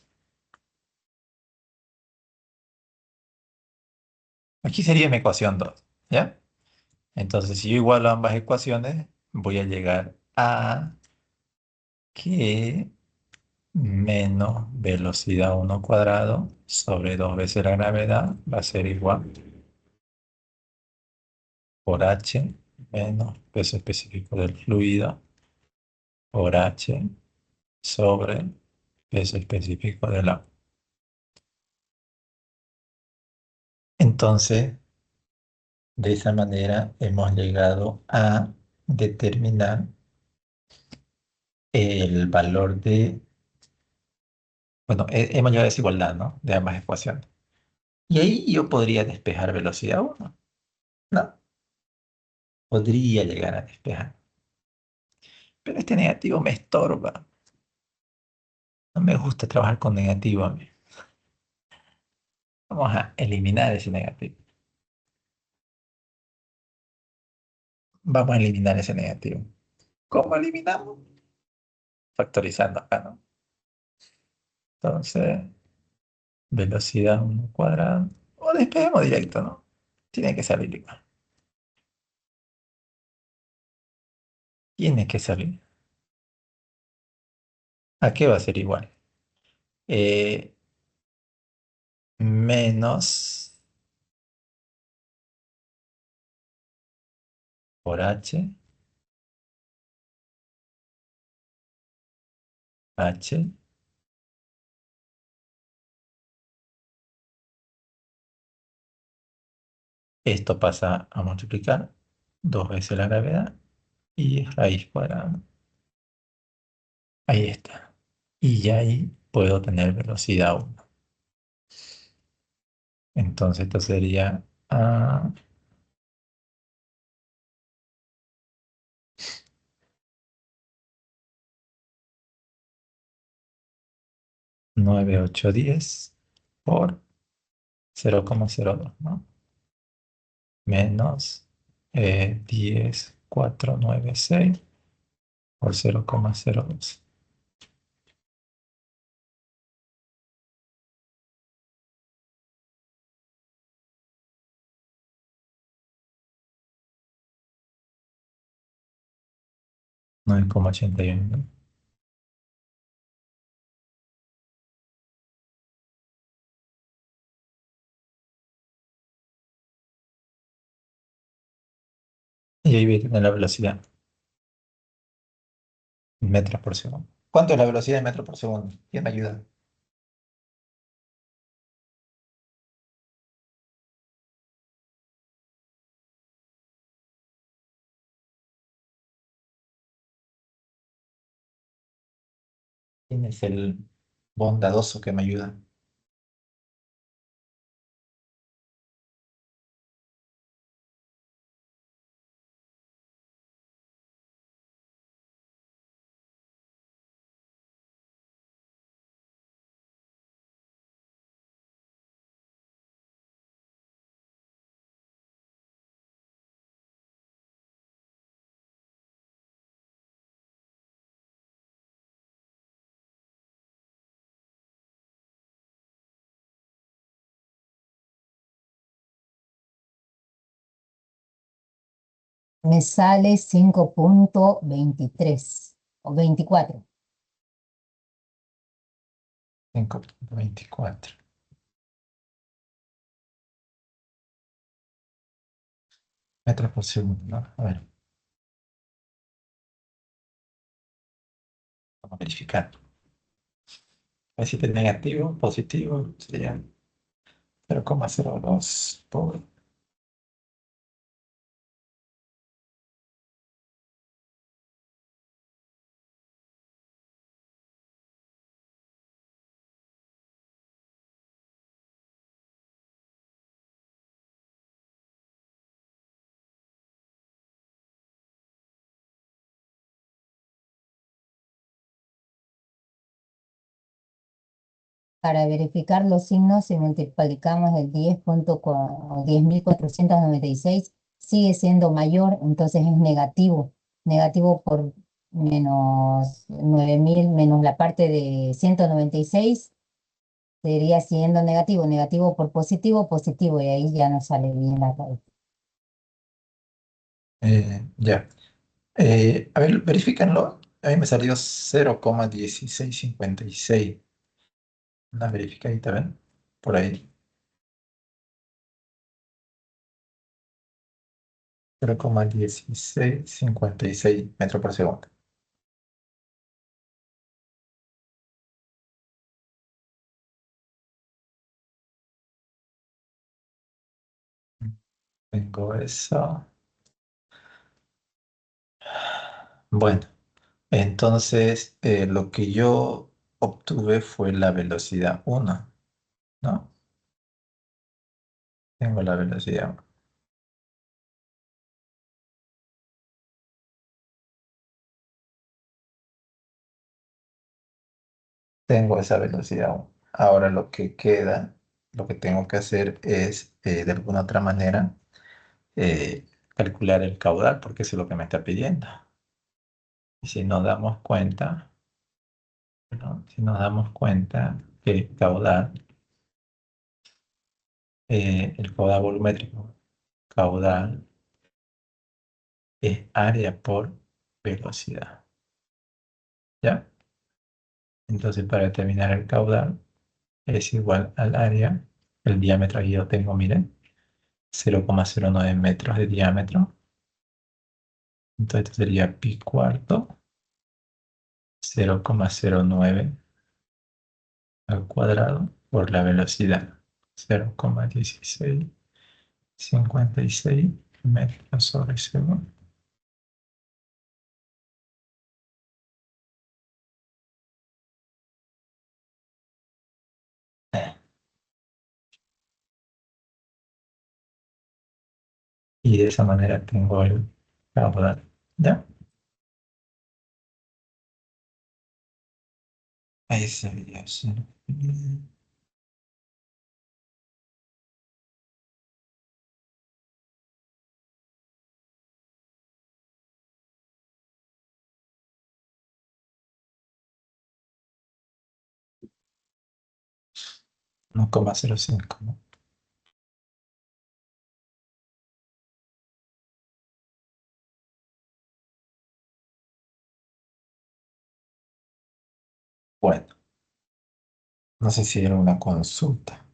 Aquí sería mi ecuación 2, ¿ya? Entonces, si yo igualo ambas ecuaciones, voy a llegar a que menos velocidad 1 cuadrado sobre 2 veces la gravedad va a ser igual por H menos peso específico del fluido por H sobre peso específico del agua. Entonces, de esa manera hemos llegado a determinar el valor de, bueno, hemos llegado a desigualdad, ¿no? De ambas ecuaciones. Y ahí yo podría despejar velocidad 1, ¿no? Podría llegar a despejar. Pero este negativo me estorba. No me gusta trabajar con negativo a mí. Vamos a eliminar ese negativo. Vamos a eliminar ese negativo. ¿Cómo eliminamos? Factorizando acá, ¿no? Entonces, velocidad 1 cuadrada. O despejemos directo, ¿no? Tiene que salir igual. Tiene que salir. ¿A qué va a ser igual? Eh, menos por H, esto pasa a multiplicar 2 veces la gravedad y raíz cuadrada. Ahí está. Y ya ahí puedo tener velocidad 1. Entonces esto sería 9810 por 0,02, ¿no? Menos 10496 por 0,02. Nueve coma ochenta y uno. Y ahí voy a tener la velocidad en metros por segundo. ¿Cuánto es la velocidad en metros por segundo? ¿Quién me ayuda? ¿Quién es el bondadoso que me ayuda? Me sale 5,23 o 24. 5,24 metros por segundo, ¿no? A ver, vamos a verificar. A ver si es negativo, positivo, sería 0,02 por... Para verificar los signos, si multiplicamos el 10.496, sigue siendo mayor, entonces es negativo. Negativo por menos 9.000, menos la parte de 196, sería siendo negativo. Negativo por positivo, positivo, y ahí ya no sale bien la raíz. Ya. A ver, verifícanlo. A mí me salió 0,1656. Una verificadita, ¿ven? Por ahí. 0,1656 metros por segundo. Tengo eso. Bueno, entonces lo que yo obtuve fue la velocidad 1, ¿no? Tengo la velocidad 1. Tengo esa velocidad 1. Ahora lo que queda, lo que tengo que hacer es, de alguna otra manera, calcular el caudal, porque eso es lo que me está pidiendo. Y si nos damos cuenta, ¿no? Si nos damos cuenta que el caudal volumétrico, caudal es área por velocidad, ¿ya? Entonces, para determinar el caudal es igual al área, el diámetro aquí yo tengo, miren, 0,09 metros de diámetro, Entonces sería pi cuarto 0,09 al cuadrado por la velocidad 0,1656 metros sobre segundo. Y de esa manera tengo el caudal. ¿Ya? Ahí sería 1,05, ¿no? Bueno, no sé si era una consulta.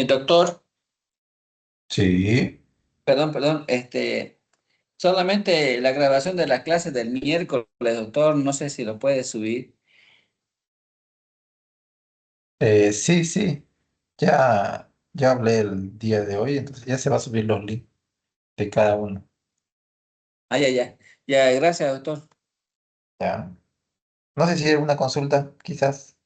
Doctor, Sí. perdón, solamente la grabación de las clases del miércoles, doctor, no sé si lo puede subir. Sí, sí. Ya hablé el día de hoy, entonces ya se va a subir los links de cada uno. Ah, ya, ya. Ya, gracias, doctor. ¿Ya? No sé si hay una consulta, quizás.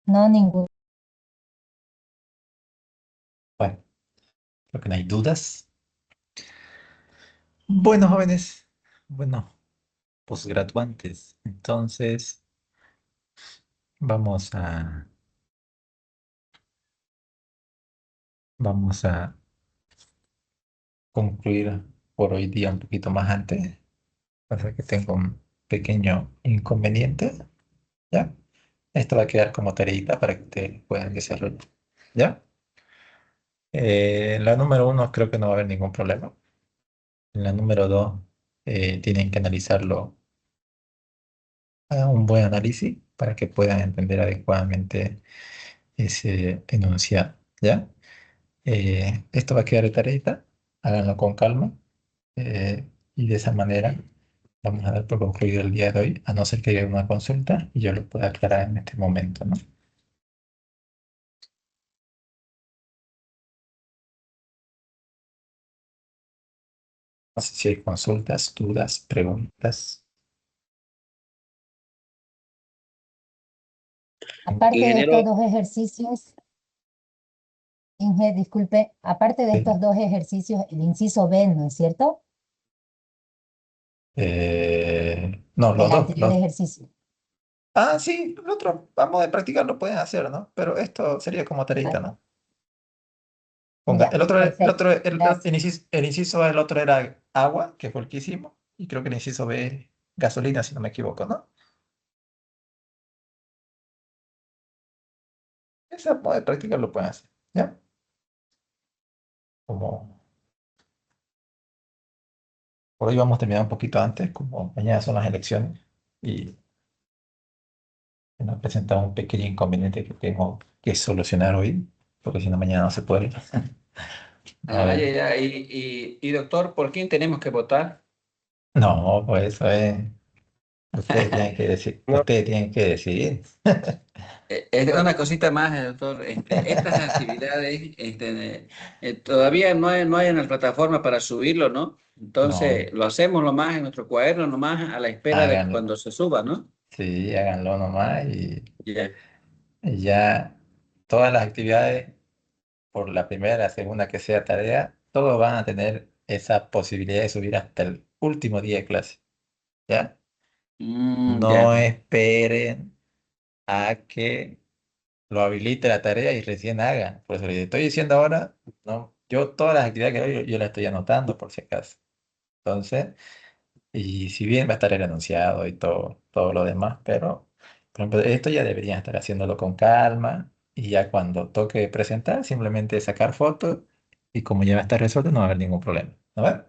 No, ningún. Bueno, creo que no hay dudas. Bueno, jóvenes, bueno, posgraduantes, entonces vamos a, vamos a concluir por hoy día un poquito más antes. Pasa que tengo un pequeño inconveniente, ¿ya? Esto va a quedar como tareita para que ustedes puedan desarrollar, ¿ya? En la número uno creo que no va a haber ningún problema. En la número dos tienen que analizarlo, hagan un buen análisis para que puedan entender adecuadamente ese enunciado, ¿ya? Esto va a quedar de tareita, háganlo con calma y de esa manera vamos a dar por concluido el día de hoy, a no ser que haya una consulta y yo lo pueda aclarar en este momento, ¿no? No sé si hay consultas, dudas, preguntas. Aparte de estos Ingeniero, dos ejercicios, Inge, disculpe, aparte de Sí. estos dos ejercicios, el inciso B, ¿no es cierto? No, los El dos. anterior ejercicio. Ah, sí, el otro, vamos a practicar, lo pueden hacer, ¿no? Pero esto sería como tareita, Ah, ¿no? ya, El perfecto. otro, Gracias. el inciso A, el otro era agua, que fue el que hicimos, y creo que el inciso B es gasolina, si no me equivoco, ¿no? Esa modo de práctica lo pueden hacer, ¿ya? Como por hoy vamos a terminar un poquito antes, como mañana son las elecciones, y nos presenta un pequeño inconveniente que tengo que solucionar hoy, porque si no mañana no se puede. A Ah, ya, ver, ya. Y doctor, ¿por quién tenemos que votar? no, pues eso es, ustedes tienen que decir, No, ustedes tienen que decidir. Es una cosita más, doctor. Estas actividades todavía no hay una plataforma para subirlo, ¿no? No, Entonces, lo hacemos nomás en nuestro cuaderno, nomás a la espera de que háganlo, cuando se suba, ¿no? sí, háganlo nomás Ya. y ya todas las actividades, por la primera, la segunda que sea tarea, todos van a tener esa posibilidad de subir hasta el último día de clase, ¿ya? Ya. No esperen a que lo habilite la tarea y recién hagan. Por eso les estoy diciendo ahora, no, yo todas las actividades que hago, yo las estoy anotando por si acaso. Entonces, y si bien va a estar el enunciado y todo lo demás, pero, por ejemplo, esto ya deberían estar haciéndolo con calma y ya cuando toque presentar, simplemente sacar fotos y como ya va a estar resuelto, no va a haber ningún problema. ¿No ve?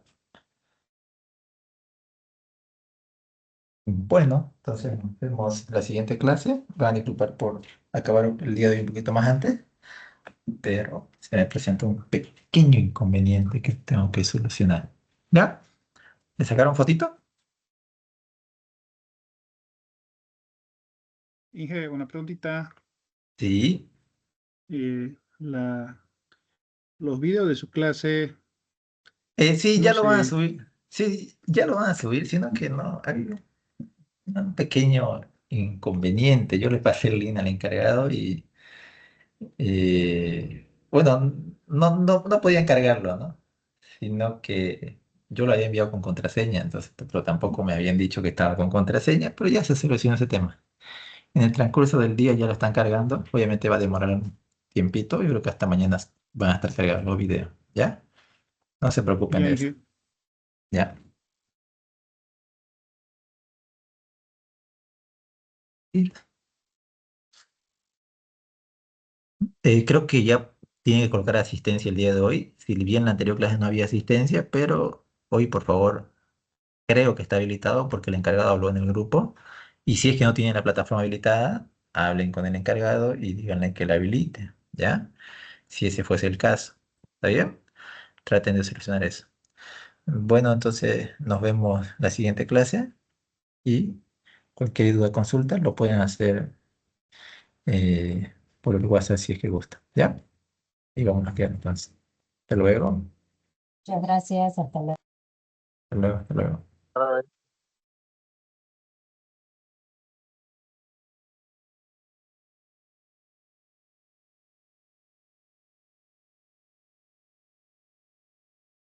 Bueno, entonces nos vemos en la siguiente clase. Van a disculpar por acabar el día de hoy un poquito más antes, pero se me presenta un pequeño inconveniente que tengo que solucionar. ¿Ya? ¿Le sacaron fotito? Inge, una preguntita. Sí. eh, la, los videos de su clase, Sí, ya no lo van a sé, subir. Sí, ya lo van a subir, sino que no, hay un pequeño inconveniente. Yo le pasé el link al encargado y, bueno, no podía encargarlo, ¿no? Sino que yo lo había enviado con contraseña, entonces, pero tampoco me habían dicho que estaba con contraseña, pero ya se solucionó ese tema. En el transcurso del día ya lo están cargando. Obviamente va a demorar un tiempito. Yo creo que hasta mañana van a estar cargados los videos. ¿Ya? No se preocupen ya de eso. Inge. ¿Ya? Y, creo que ya tiene que colocar asistencia el día de hoy. Si bien en la anterior clase no había asistencia, pero hoy, por favor, creo que está habilitado porque el encargado habló en el grupo. Y si es que no tienen la plataforma habilitada, hablen con el encargado y díganle que la habilite. ¿Ya? Si ese fuese el caso. ¿Está bien? Traten de solucionar eso. Bueno, entonces nos vemos la siguiente clase y cualquier duda o consulta lo pueden hacer eh, por el WhatsApp si es que gusta. ¿Ya? Y vamos a quedar entonces. Hasta luego. Muchas gracias. Hasta luego. Hasta luego. Hasta luego. ah,